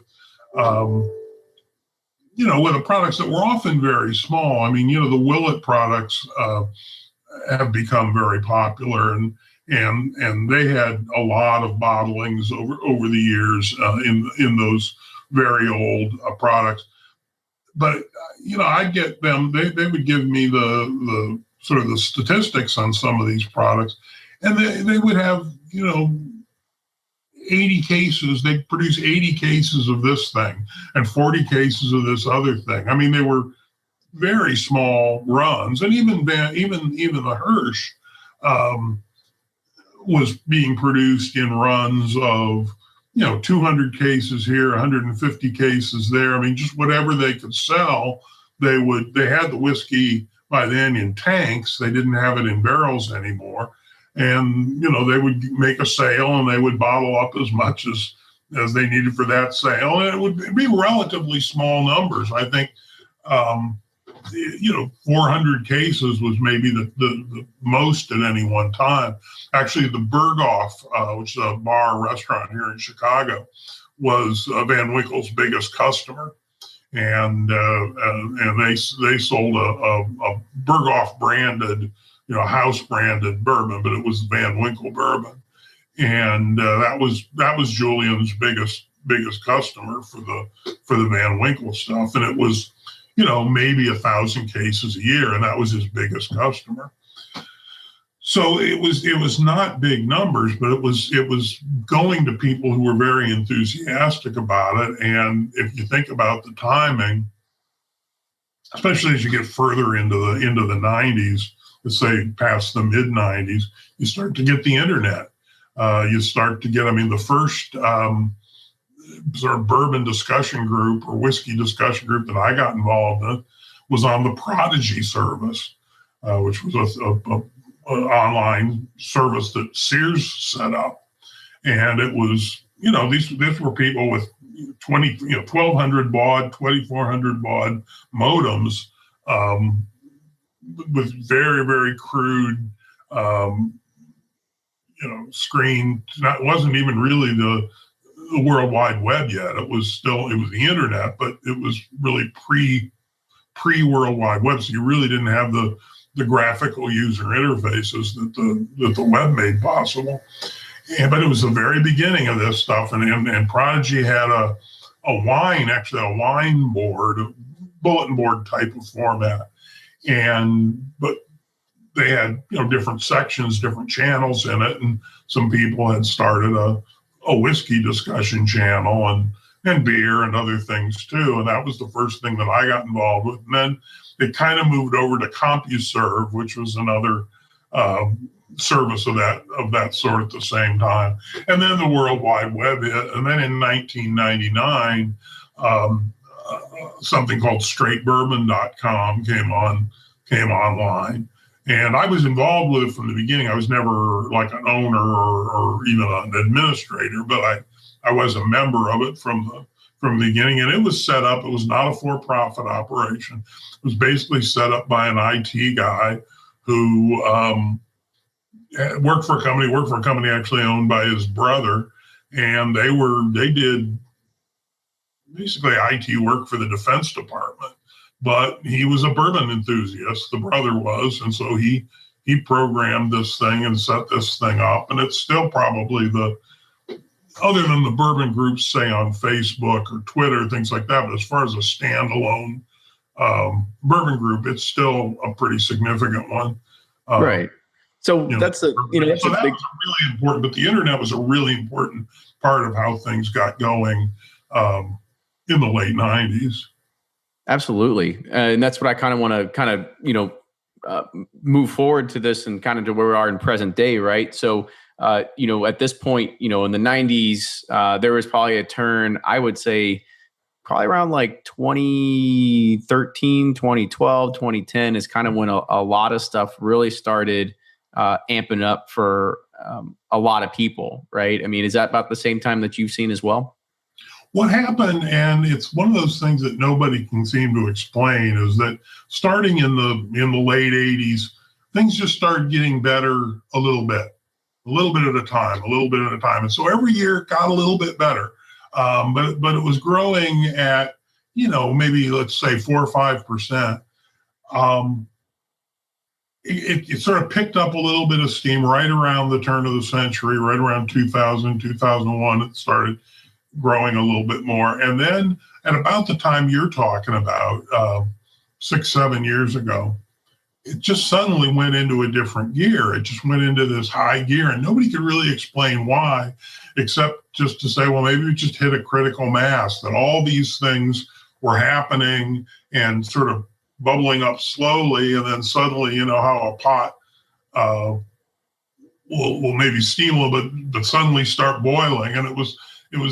with the products that were often very small. I mean, the Willet products have become very popular, and they had a lot of bottlings over the years in those very old products. But I'd get them. They would give me the sort of the statistics on some of these products, and they would have 80 cases. They'd produce 80 cases of this thing and 40 cases of this other thing. I mean, they were very small runs, and even the Hirsch was being produced in runs of 200 cases here, 150 cases there. I mean, just whatever they could sell. They had the whiskey by then in tanks. They didn't have it in barrels anymore. And, they would make a sale and they would bottle up as much as they needed for that sale. And it would be relatively small numbers. I think, 400 cases was maybe the most at any one time. Actually, the Berghoff, which is a bar restaurant here in Chicago, was Van Winkle's biggest customer. And they sold a Berghoff branded, house branded bourbon, but it was Van Winkle bourbon, and that was Julian's biggest customer for the Van Winkle stuff, and it was maybe 1,000 cases a year, and that was his biggest customer. So it was not big numbers, but it was going to people who were very enthusiastic about it. And if you think about the timing, especially as you get further into the 90s, let's say past the mid 90s, you start to get the internet. You start to get, the first sort of bourbon discussion group or whiskey discussion group that I got involved in was on the Prodigy service, which was a online service that Sears set up. And it was, these were people with 1,200 baud, 2,400 baud modems, with very, very crude, screen. It wasn't even really the World Wide Web yet. It was the internet, but it was really pre World Wide Web. So you really didn't have the graphical user interfaces that the web made possible. But it was the very beginning of this stuff. And Prodigy had a wine board, bulletin board type of format. But they had different sections, different channels in it, and some people had started a whiskey discussion channel and beer and other things too, and that was the first thing that I got involved with. And then it kind of moved over to CompuServe, which was another service of that sort at the same time. And then the World Wide Web hit, and then in 1999. Something called straightbourbon.com came online. And I was involved with it from the beginning. I was never like an owner or even an administrator, but I was a member of it from the beginning. And it was set up, it was not a for-profit operation. It was basically set up by an IT guy who worked for a company actually owned by his brother. and they did basically IT work for the Defense Department. But he was a bourbon enthusiast, the brother was, and so he programmed this thing and set this thing up, and it's still probably other than the bourbon groups, say on Facebook or Twitter, things like that, but as far as a standalone bourbon group, it's still a pretty significant one. Right. So that's that was really important, but the internet was a really important part of how things got going in the late 90s. Absolutely. And that's what I kind of want to move forward to this and kind of to where we are in present day, right? So, at this point, in the 90s, there was probably a turn, I would say, probably around like 2013, 2012, 2010 is kind of when a lot of stuff really started amping up for a lot of people, right? I mean, is that about the same time that you've seen as well? What happened, and it's one of those things that nobody can seem to explain, is that starting in the late 80s, things just started getting better a little bit at a time. And so every year it got a little bit better. But it was growing at, maybe let's say 4 or 5%. It sort of picked up a little bit of steam right around the turn of the century, right around 2000, 2001, it started growing a little bit more. And then at about the time you're talking about, 6-7 years ago, it just suddenly went into a different gear. It just went into this high gear, and nobody could really explain why, except just to say, well, maybe we just hit a critical mass, that all these things were happening and sort of bubbling up slowly, and then suddenly, how a pot will maybe steam a little bit, but suddenly start boiling. And it was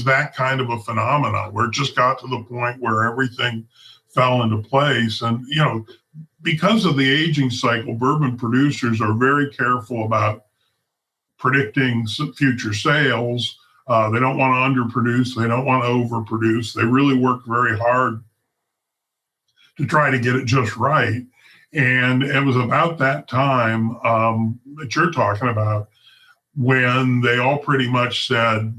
that kind of a phenomenon where it just got to the point where everything fell into place. And, because of the aging cycle, bourbon producers are very careful about predicting future sales. They don't want to underproduce. They don't want to overproduce. They really work very hard to try to get it just right. And it was about that time that you're talking about when they all pretty much said,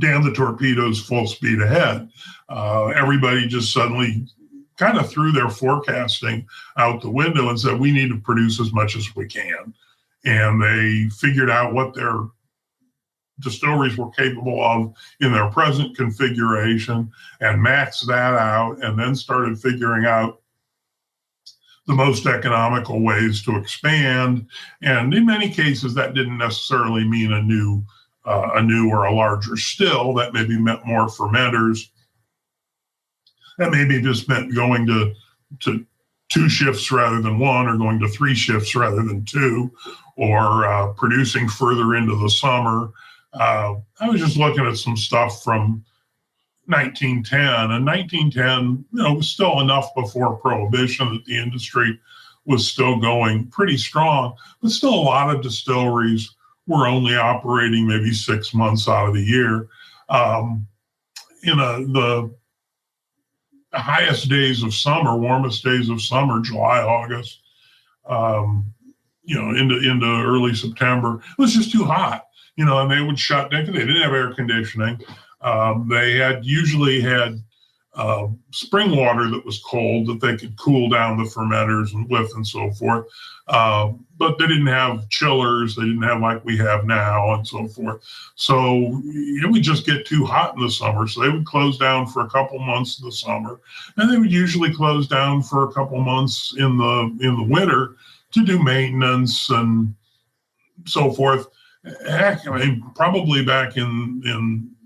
damn the torpedoes, full speed ahead. Everybody just suddenly kind of threw their forecasting out the window and said, we need to produce as much as we can. And they figured out what their distilleries were capable of in their present configuration and maxed that out, and then started figuring out the most economical ways to expand. And in many cases, that didn't necessarily mean a new or a larger still. That maybe meant more fermenters. That maybe just meant going to 2 shifts rather than 1, or going to 3 shifts rather than 2, or producing further into the summer. I was just looking at some stuff from 1910, and 1910, was still enough before Prohibition that the industry was still going pretty strong, but still a lot of distilleries were only operating maybe 6 months out of the year. The highest days of summer, warmest days of summer, July, August, into early September, it was just too hot, and they would shut down because they didn't have air conditioning. They usually had spring water that was cold that they could cool down the fermenters with and so forth. But they didn't have chillers. They didn't have like we have now and so forth. So it would just get too hot in the summer. So they would close down for a couple months in the summer, and they would usually close down for a couple months in the winter to do maintenance and so forth. Heck, probably back in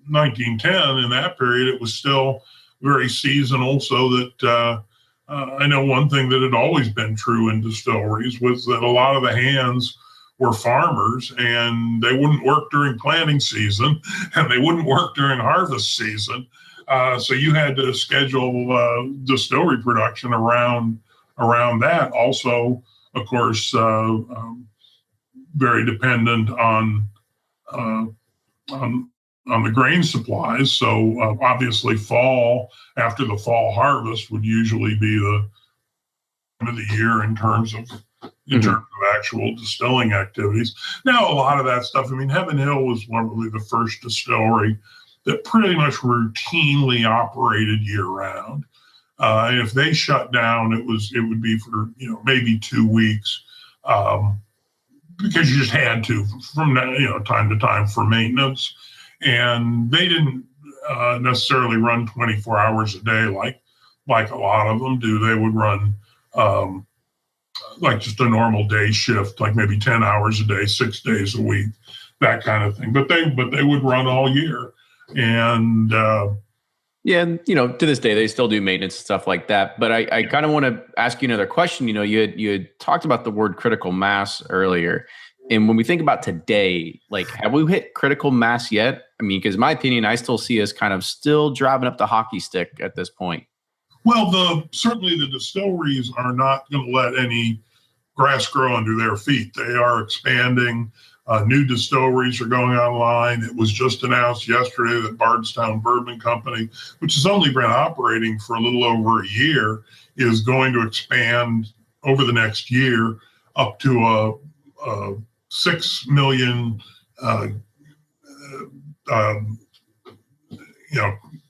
1910, in that period, it was still very seasonal, so that I know one thing that had always been true in distilleries was that a lot of the hands were farmers, and they wouldn't work during planting season, and they wouldn't work during harvest season. So you had to schedule distillery production around that. Also, of course, very dependent on the grain supplies. So obviously after the fall harvest would usually be the time of the year in terms of in terms of actual distilling activities. Now, a lot of that stuff, I mean, Heaven Hill was probably the first distillery that pretty much routinely operated year round. And if they shut down, it would be for, maybe 2 weeks, because you just had to from, time to time for maintenance. And they didn't necessarily run 24 hours a day like a lot of them do. They would run like just a normal day shift, like maybe 10 hours a day, 6 days a week, that kind of thing. But they would run all year. And and to this day they still do maintenance and stuff like that. But I kind of want to ask you another question. You had talked about the word critical mass earlier, and when we think about today, like, have we hit critical mass yet? I mean, because in my opinion, I still see us kind of still driving up the hockey stick at this point. Well, certainly the distilleries are not going to let any grass grow under their feet. They are expanding. New distilleries are going online. It was just announced yesterday that Bardstown Bourbon Company, which has only been operating for a little over a year, is going to expand over the next year up to a 6 million,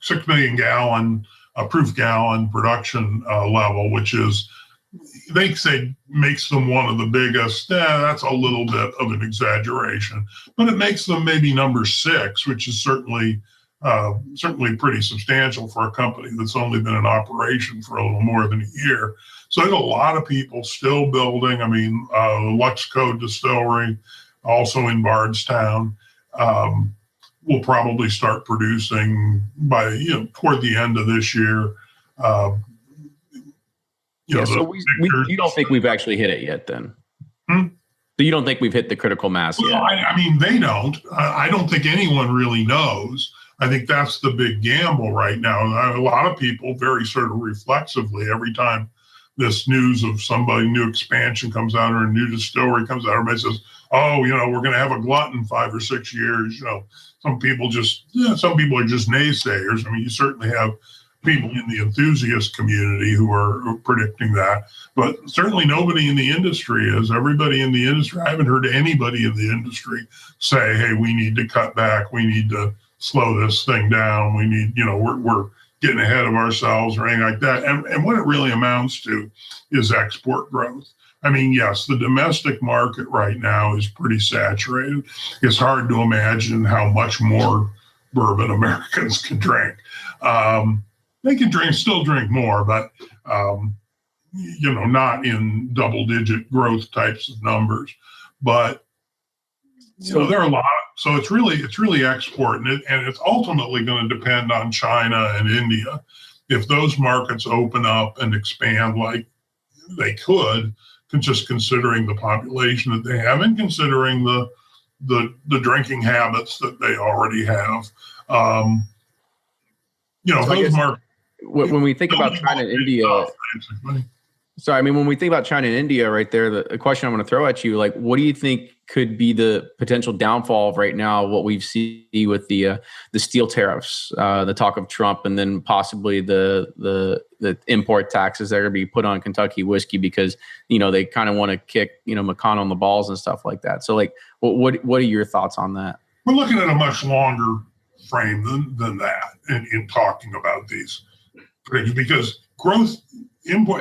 6 million gallon proof gallon production level, which is, they say, makes them one of the biggest. That's a little bit of an exaggeration, but it makes them maybe number 6, which is certainly pretty substantial for a company that's only been in operation for a little more than a year. So there's a lot of people still building. I mean, Luxco Distillery, also in Bardstown, will probably start producing by toward the end of this year. So you don't think we've actually hit it yet, then? So you don't think we've hit the critical mass yet? I mean, they don't. I don't think anyone really knows. I think that's the big gamble right now. A lot of people, very sort of reflexively, every time this news of somebody new expansion comes out or a new distillery comes out, everybody says, "Oh, we're going to have a glut in 5 or 6 years." Some people are just naysayers. I mean, you certainly have people in the enthusiast community who are predicting that, but certainly nobody in the industry is. Everybody in the industry, I haven't heard anybody in the industry say, "Hey, we need to cut back. We need to slow this thing down. We need, we're getting ahead of ourselves," or anything like that. And what it really amounts to is export growth. I mean, yes, the domestic market right now is pretty saturated. It's hard to imagine how much more bourbon Americans can drink. They can still drink more, but not in double-digit growth types of numbers. But there are a lot. So it's really export, and it's ultimately going to depend on China and India. If those markets open up and expand like they could, just considering the population that they have and considering the drinking habits that they already have, those markets. When we think about China and India, when we think about China and India right there, the question I'm going to throw at you, like, what do you think could be the potential downfall of right now, what we've seen with the steel tariffs, the talk of Trump, and then possibly the import taxes that are going to be put on Kentucky whiskey because, they kind of want to kick, McConnell on the balls and stuff like that. So, like, what are your thoughts on that? We're looking at a much longer frame than that in talking about these things, because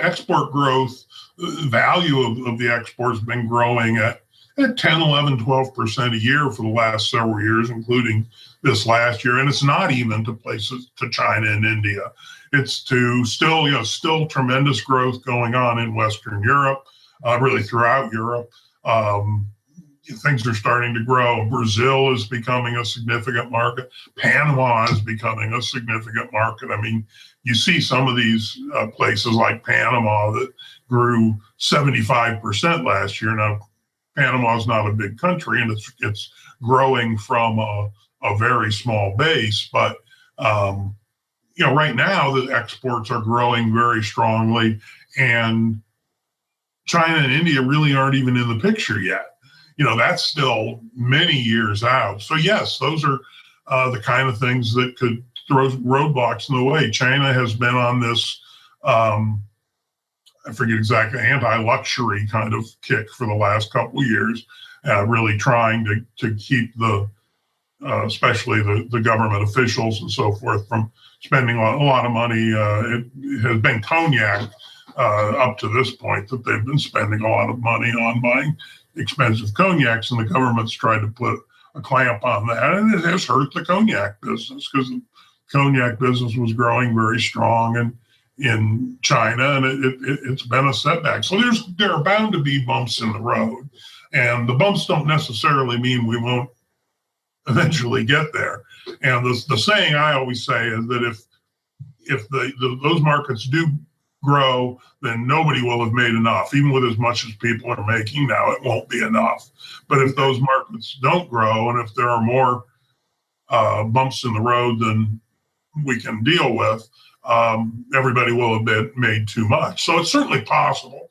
export growth, value of the exports has been growing at 10, 11, 12% a year for the last several years, including this last year. And it's not even to places to China and India. It's to still tremendous growth going on in Western Europe, really throughout Europe. Things are starting to grow. Brazil is becoming a significant market. Panama is becoming a significant market. I mean, you see some of these places like Panama that grew 75% last year. Now, Panama is not a big country, and it's growing from a very small base. But right now the exports are growing very strongly, and China and India really aren't even in the picture yet. That's still many years out. So yes, those are the kind of things that could throw roadblocks in the way. China has been on this I forget exactly, anti-luxury kind of kick for the last couple of years, really trying to keep especially the government officials and so forth from spending a lot of money. It has been cognac up to this point that they've been spending a lot of money on buying expensive cognacs, and the government's tried to put a clamp on that, and it has hurt the cognac business because the cognac business was growing very strong in China, and it's been a setback. So there are bound to be bumps in the road, and the bumps don't necessarily mean we won't eventually get there. And the saying I always say is that if those markets do grow, then nobody will have made enough. Even with as much as people are making now, it won't be enough. But if those markets don't grow, and if there are more bumps in the road than we can deal with, everybody will have made too much. So it's certainly possible.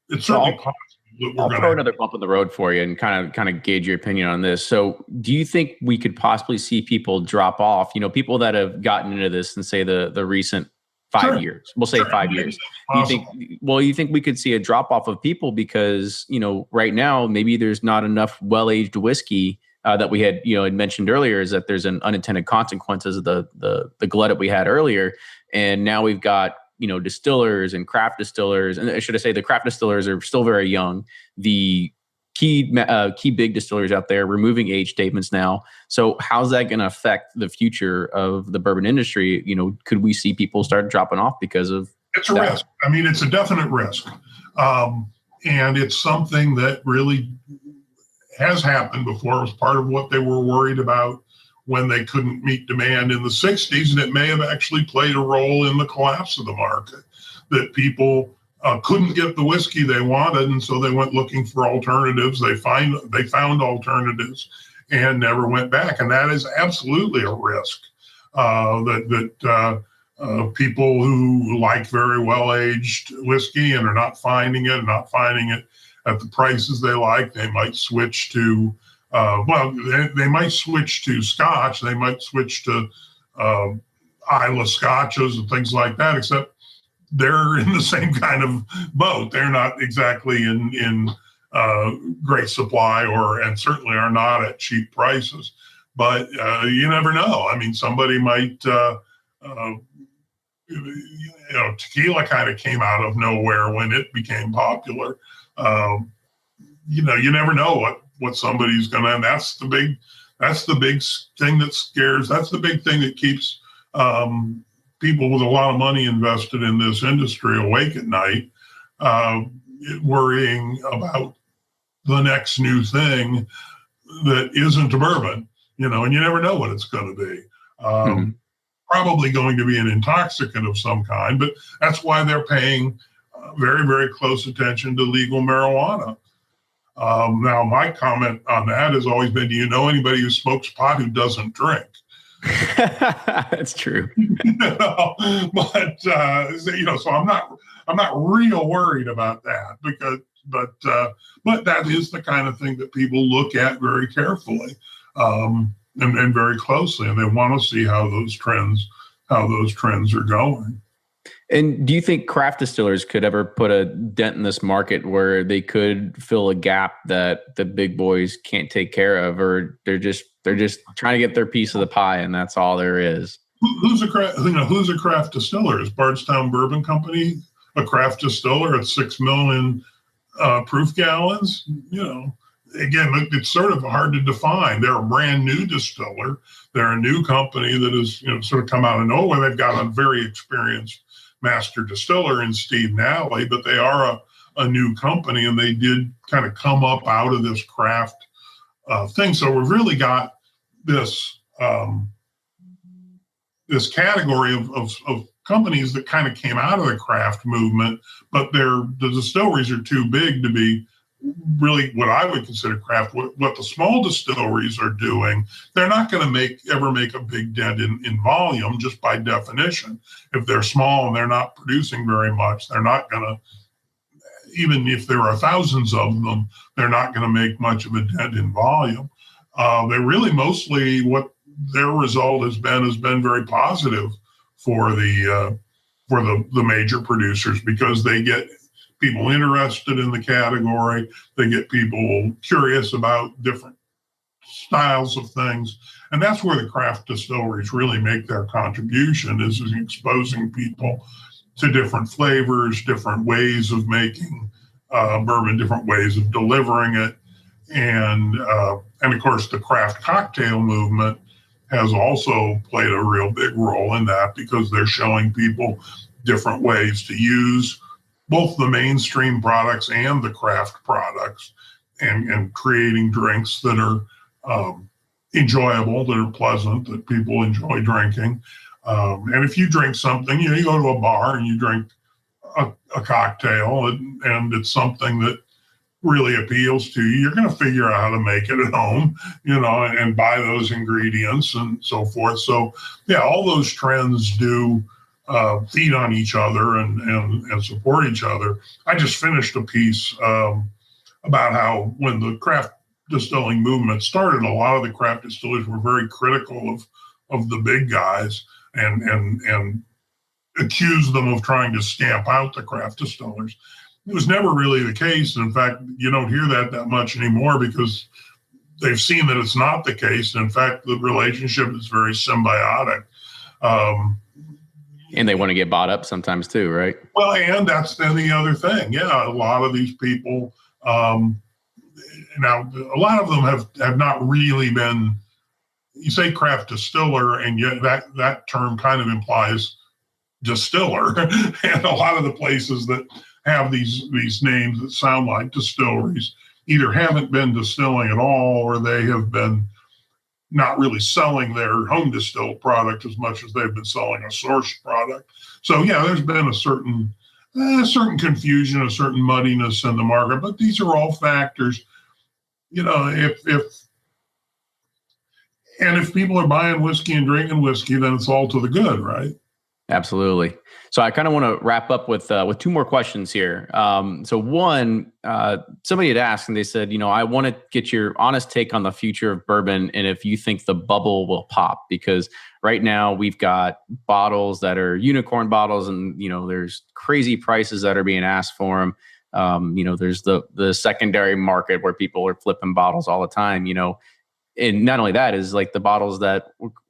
It's certainly possible that we're I'll going throw another bump in the road for you and kind of gauge your opinion on this. So do you think we could possibly see people drop off, people that have gotten into this in, say, the recent 5 years, we'll say 5 years. Do you think we could see a drop off of people because, right now, maybe there's not enough well-aged whiskey that we had mentioned earlier, is that there's an unintended consequences of the glut that we had earlier. And now we've got, distillers and craft distillers, and should I say the craft distillers are still very young. The key big distillers out there removing age statements now. So how's that going to affect the future of the bourbon industry? Could we see people start dropping off because of It's a risk. I mean, it's a definite risk. And it's something that really has happened before. It was part of what they were worried about when they couldn't meet demand in the 60s, and it may have actually played a role in the collapse of the market, that people couldn't get the whiskey they wanted, and so they went looking for alternatives. They found alternatives and never went back, and that is absolutely a risk. That people who like very well-aged whiskey and are not finding it at the prices they like, they might switch to they might switch to Scotch. They might switch to Islay Scotches and things like that, except they're in the same kind of boat. They're not exactly in great supply and certainly are not at cheap prices. But you never know. I mean, somebody might, tequila kind of came out of nowhere when it became popular. You never know what somebody's going to, and that's the big thing that scares, that's the big thing that keeps people with a lot of money invested in this industry awake at night, worrying about the next new thing that isn't a bourbon, and you never know what it's going to be. Probably going to be an intoxicant of some kind, but that's why they're paying very, very close attention to legal marijuana. Now, my comment on that has always been, do you know anybody who smokes pot who doesn't drink? That's true. But so I'm not real worried about that but that is the kind of thing that people look at very carefully and very closely, and they want to see how those trends are going. And do you think craft distillers could ever put a dent in this market where they could fill a gap that the big boys can't take care of, or they're just trying to get their piece of the pie and that's all there is? Who's a craft distiller? Is Bardstown Bourbon Company a craft distiller at 6 million proof gallons? Again, it's sort of hard to define. They're a brand new distiller. They're a new company that has sort of come out of nowhere. They've got a very experienced master distiller in Steve Nally, but they are a new company, and they did kind of come up out of this craft thing. So we've really got this this category of companies that kind of came out of the craft movement, but the distilleries are too big to be really what I would consider craft. What the small distilleries are doing, they're not going to ever make a big dent in volume, just by definition. If they're small and they're not producing very much, they're not going to, even if there are thousands of them, they're not going to make much of a dent in volume. They really mostly, what their result has been very positive for the major producers, because they get people interested in the category. They get people curious about different styles of things. And that's where the craft distilleries really make their contribution, is in exposing people to different flavors, different ways of making bourbon, different ways of delivering it. And of course, the craft cocktail movement has also played a real big role in that, because they're showing people different ways to use both the mainstream products and the craft products, and creating drinks that are enjoyable, that are pleasant, that people enjoy drinking. And if you drink something, you go to a bar and you drink a cocktail, and it's something that really appeals to you, you're going to figure out how to make it at home, and buy those ingredients and so forth. So yeah, all those trends do feed on each other and support each other. I just finished a piece about how when the craft distilling movement started, a lot of the craft distillers were very critical of the big guys and accused them of trying to stamp out the craft distillers. It was never really the case. In fact, you don't hear that much anymore, because they've seen that it's not the case. In fact, the relationship is very symbiotic. And they want to get bought up sometimes too, right? Well, and that's then the other thing. Yeah, a lot of these people, now a lot of them have not really been, you say craft distiller, and yet that term kind of implies distiller. And a lot of the places that have these names that sound like distilleries either haven't been distilling at all, or they have been not really selling their home distilled product as much as they've been selling a sourced product. So yeah, there's been a certain confusion, a certain muddiness in the market, but these are all factors. If people are buying whiskey and drinking whiskey, then it's all to the good, right? Absolutely. So I kind of want to wrap up with two more questions here. So one, somebody had asked, and they said, I want to get your honest take on the future of bourbon, and if you think the bubble will pop, because right now we've got bottles that are unicorn bottles, and there's crazy prices that are being asked for them. There's the secondary market where people are flipping bottles all the time. And not only that, is like the bottles that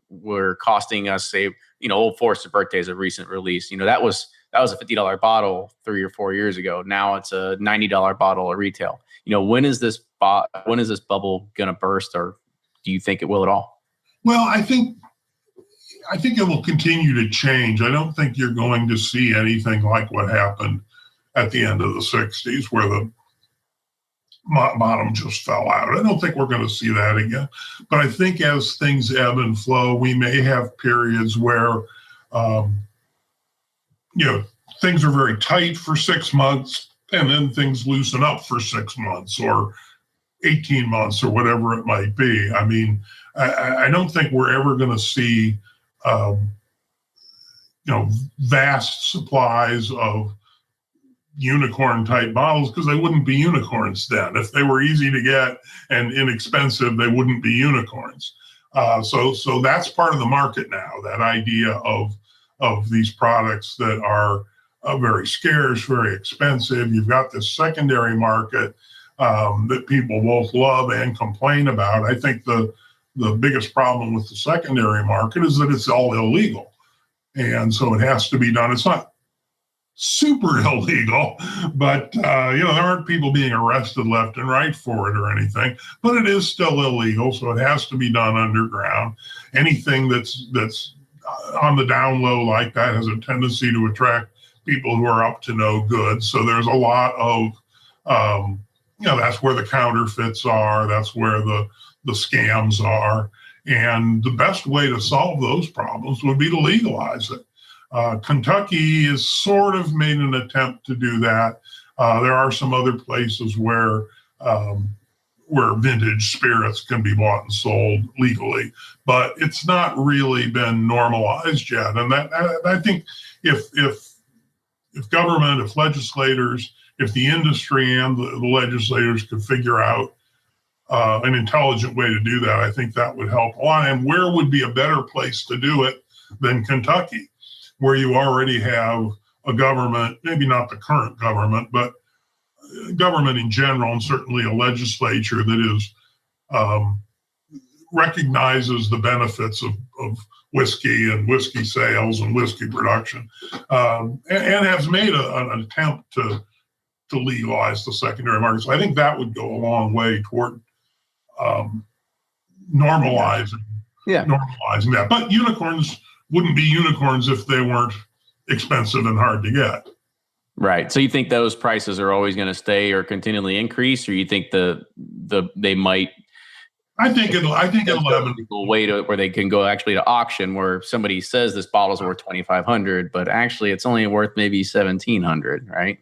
were costing us, say, Old Forester Birthday is a recent release. That was a $50 bottle 3 or 4 years ago. Now it's a $90 bottle at retail. When is this bubble going to burst, or do you think it will at all? Well, I think it will continue to change. I don't think you're going to see anything like what happened at the end of the 60s, where the bottom just fell out. I don't think we're going to see that again. But I think as things ebb and flow, we may have periods where, things are very tight for 6 months, and then things loosen up for 6 months or 18 months or whatever it might be. I mean, I don't think we're ever going to see, vast supplies of unicorn type bottles, because they wouldn't be unicorns then. If they were easy to get and inexpensive, they wouldn't be unicorns. So that's part of the market now, that idea of these products that are very scarce, very expensive. You've got this secondary market that people both love and complain about. I think the biggest problem with the secondary market is that it's all illegal. And so it has to be done. It's not super illegal, but there aren't people being arrested left and right for it or anything, but it is still illegal, so it has to be done underground. Anything that's on the down low like that has a tendency to attract people who are up to no good. So there's a lot of that's where the counterfeits are, that's where the scams are, and the best way to solve those problems would be to legalize it. Kentucky has sort of made an attempt to do that. There are some other places where vintage spirits can be bought and sold legally, but it's not really been normalized yet. And that I think if government, if legislators, if the industry and the legislators could figure out an intelligent way to do that, I think that would help a lot. And where would be a better place to do it than Kentucky, where you already have a government, maybe not the current government, but government in general, and certainly a legislature that is recognizes the benefits of whiskey and whiskey sales and whiskey production, and has made an attempt to legalize the secondary market. So I think that would go a long way toward normalizing that. But unicorns wouldn't be unicorns if they weren't expensive and hard to get. Right. So you think those prices are always going to stay or continually increase, or you think they might? I think it'll have a way to where they can go actually to auction, where somebody says this bottle's worth $2,500, but actually it's only worth maybe $1,700, right?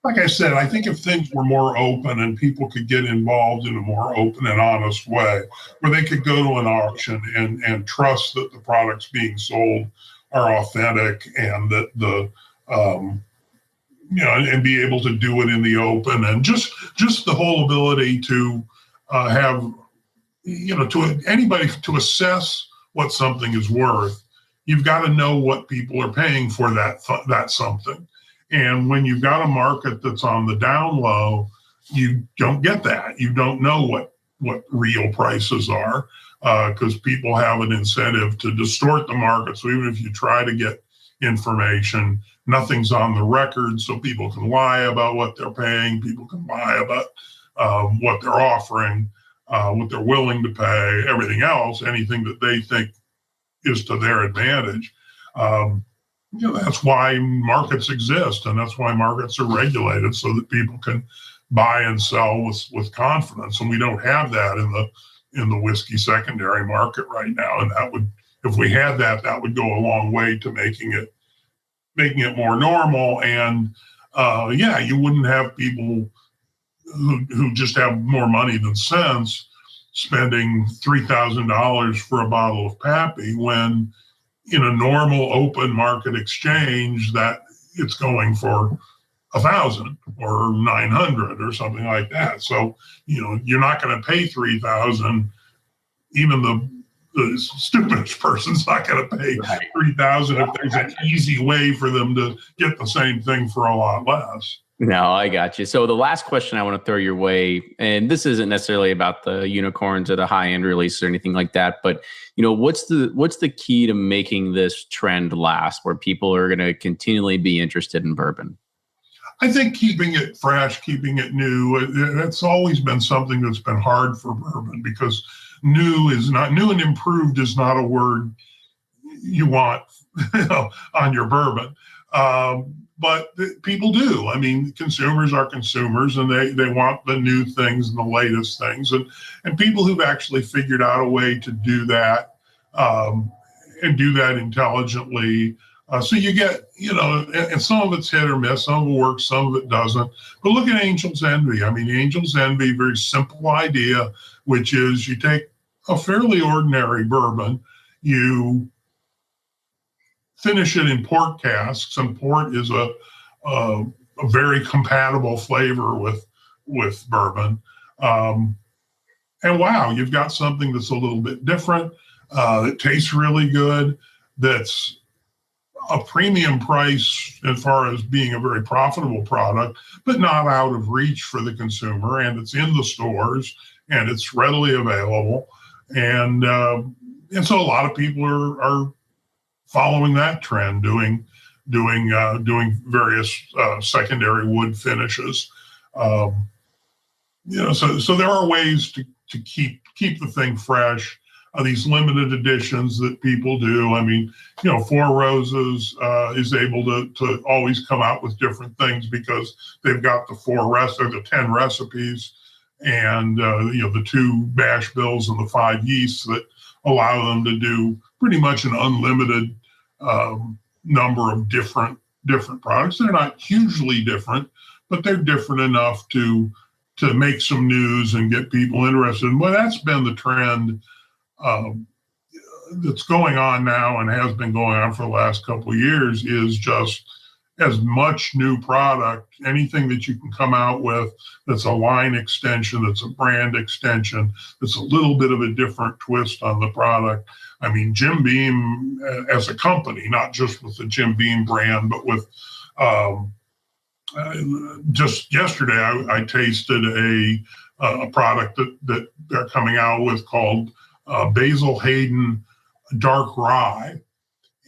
Like I said, I think if things were more open and people could get involved in a more open and honest way, where they could go to an auction and trust that the products being sold are authentic, and that and be able to do it in the open, and just the whole ability to have, to anybody to assess what something is worth, you've got to know what people are paying for that something. And when you've got a market that's on the down low, you don't get that. You don't know what real prices are, because people have an incentive to distort the market. So even if you try to get information, nothing's on the record, so people can lie about what they're paying. People can lie about what they're offering, what they're willing to pay, everything else, anything that they think is to their advantage. That's why markets exist, and that's why markets are regulated, so that people can buy and sell with confidence. And we don't have that in the whiskey secondary market right now. And that would, if we had that, that would go a long way to making it more normal. And you wouldn't have people who just have more money than sense spending $3,000 for a bottle of Pappy, when in a normal open market exchange that it's going for $1,000 or $900 or something like that. So, you're not going to pay $3,000. Even the stupidest person's not going to pay $3,000 if there's an easy way for them to get the same thing for a lot less. No, I got you. So the last question I want to throw your way, and this isn't necessarily about the unicorns or the high-end releases or anything like that, but what's the key to making this trend last, where people are going to continually be interested in bourbon? I think keeping it fresh, keeping it new, that's always been something that's been hard for bourbon, because new and improved is not a word you want on your bourbon. But people do. I mean, consumers are consumers, and they want the new things and the latest things. And people who've actually figured out a way to do that, and do that intelligently. So you get, and some of it's hit or miss, some of it works, some of it doesn't. But look at Angel's Envy. I mean, Angel's Envy, very simple idea, which is you take a fairly ordinary bourbon, you finish it in port casks, and port is a very compatible flavor with bourbon. And wow, you've got something that's a little bit different, that tastes really good, that's a premium price as far as being a very profitable product, but not out of reach for the consumer, and it's in the stores, and it's readily available. And so a lot of people are following that trend, doing various secondary wood finishes. So there are ways to keep the thing fresh. These limited editions that people do. I mean, Four Roses is able to always come out with different things, because they've got the 10 recipes, and the 2 mash bills and the 5 yeasts that allow them to do pretty much an unlimited number of different products. They're not hugely different, but they're different enough to make some news and get people interested. Well, that's been the trend that's going on now, and has been going on for the last couple of years, is just as much new product, anything that you can come out with that's a line extension, that's a brand extension, that's a little bit of a different twist on the product. I mean, Jim Beam as a company, not just with the Jim Beam brand, but with Just yesterday, I tasted a product that they're coming out with called Basil Hayden Dark Rye.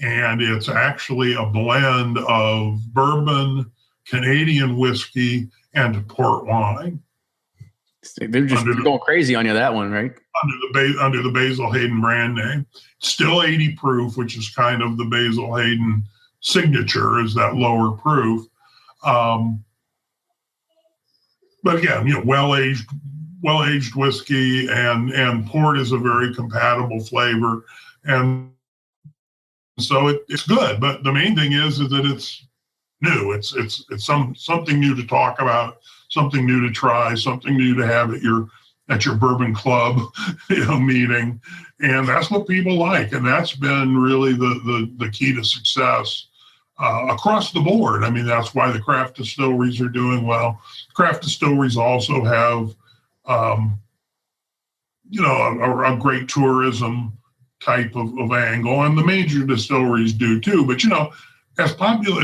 And it's actually a blend of bourbon, Canadian whiskey, and port wine. They're just going crazy on you, that one, right? Under the Basil Hayden brand name. Still 80 proof, which is kind of the Basil Hayden signature, is that lower proof. But again, well-aged whiskey and port is a very compatible flavor. And so it's good. But the main thing is that it's new. It's something new to talk about, something new to try, something new to have at your bourbon club, meeting. And that's what people like. And that's been really the key to success across the board. I mean, that's why the craft distilleries are doing well. Craft distilleries also have, a great tourism type of angle, and the major distilleries do too. But, as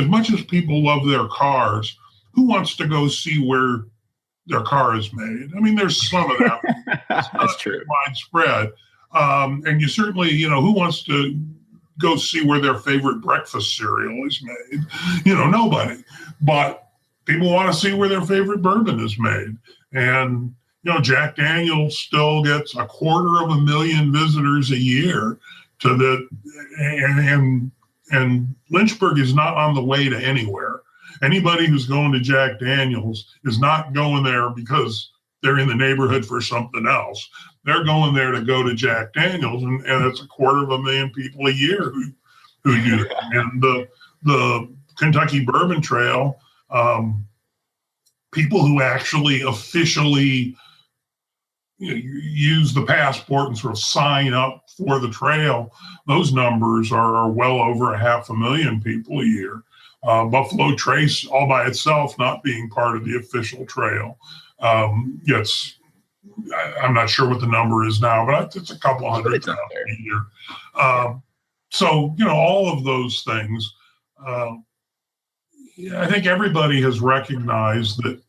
much as people love their cars, who wants to go see where their car is made? I mean, there's some of that. That's true. Widespread. And you certainly, who wants to go see where their favorite breakfast cereal is made? Nobody. But people want to see where their favorite bourbon is made. And, Jack Daniel's still gets 250,000 visitors a year to and Lynchburg is not on the way to anywhere. Anybody who's going to Jack Daniel's is not going there because they're in the neighborhood for something else. They're going there to go to Jack Daniel's, and it's 250,000 people a year who do that. And the Kentucky Bourbon Trail, people who actually officially use the passport and sort of sign up for the trail, those numbers are well over 500,000 people a year. Buffalo Trace, all by itself, not being part of the official trail, I'm not sure what the number is now, but it's a couple 100,000 a year. So, all of those things, I think everybody has recognized that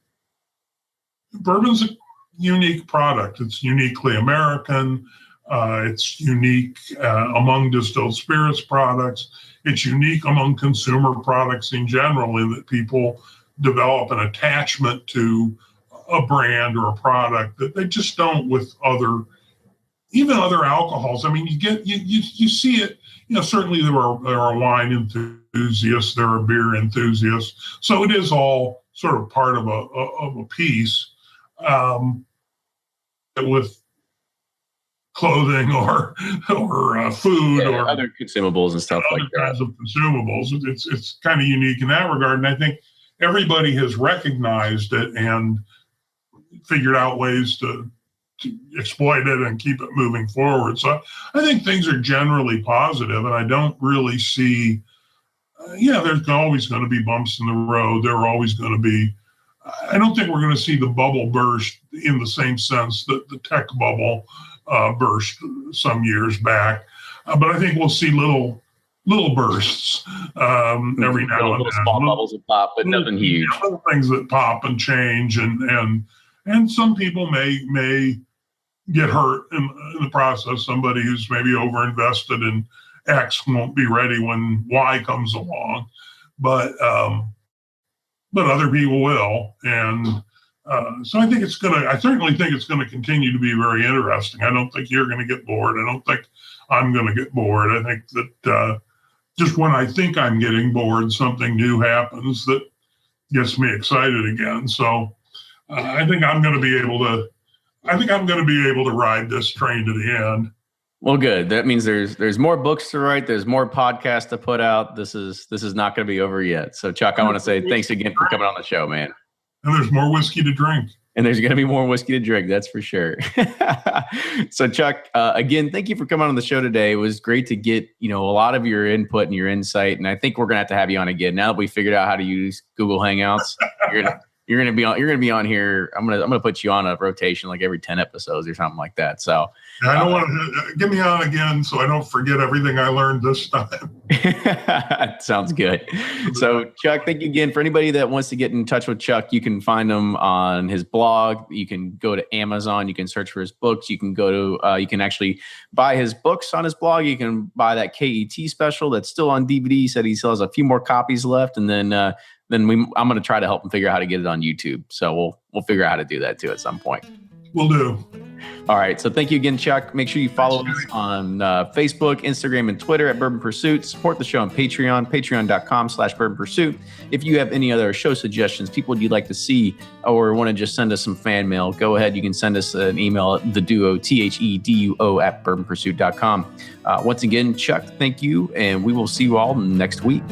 bourbon's a unique product. It's uniquely American. It's unique among distilled spirits products. It's unique among consumer products in general, in that people develop an attachment to a brand or a product that they just don't with other alcohols. I mean, you see it. Certainly there are wine enthusiasts, there are beer enthusiasts. So it is all sort of part of a piece. With clothing or food or other consumables and stuff like that. Kinds of consumables. It's kind of unique in that regard. And I think everybody has recognized it and figured out ways to exploit it and keep it moving forward. So I think things are generally positive, and I don't really see, there's always going to be bumps in the road. There are always going to be, I don't think we're going to see the bubble burst in the same sense that the tech bubble burst some years back. But I think we'll see little bursts every now and then. Small bubbles that pop, but nothing huge. Little things that pop and change, and some people may get hurt in the process. Somebody who's maybe overinvested in X won't be ready when Y comes along. But other people will. And so I certainly think it's going to continue to be very interesting. I don't think you're going to get bored. I don't think I'm going to get bored. I think that just when I think I'm getting bored, something new happens that gets me excited again. So I think I'm going to be able to ride this train to the end. Well, good. That means there's more books to write. There's more podcasts to put out. This is not going to be over yet. So, Chuck, I want to say thanks again for coming on the show, man. And there's more whiskey to drink. And there's going to be more whiskey to drink. That's for sure. So, Chuck, again, thank you for coming on the show today. It was great to get a lot of your input and your insight. And I think we're going to have you on again now that we figured out how to use Google Hangouts. You're gonna be on here. I'm gonna put you on a rotation like every 10 episodes or something like that. So I don't want to get me on again so I don't forget everything I learned this time. Sounds good. So Chuck, thank you again. For anybody that wants to get in touch with Chuck, you can find him on his blog. You can go to Amazon. You can search for his books. You can go to, you can actually buy his books on his blog. You can buy that KET special that's still on DVD. He said he still has a few more copies left. And then I'm going to try to help him figure out how to get it on YouTube. So we'll figure out how to do that too at some point. Will do. All right. So thank you again, Chuck. Make sure you follow us on Facebook, Instagram, and Twitter at Bourbon Pursuit. Support the show on Patreon, patreon.com/Bourbon Pursuit. If you have any other show suggestions, people you'd like to see, or want to just send us some fan mail, go ahead. You can send us an email at theduo, THEDUO at bourbonpursuit.com. Once again, Chuck, thank you. And we will see you all next week.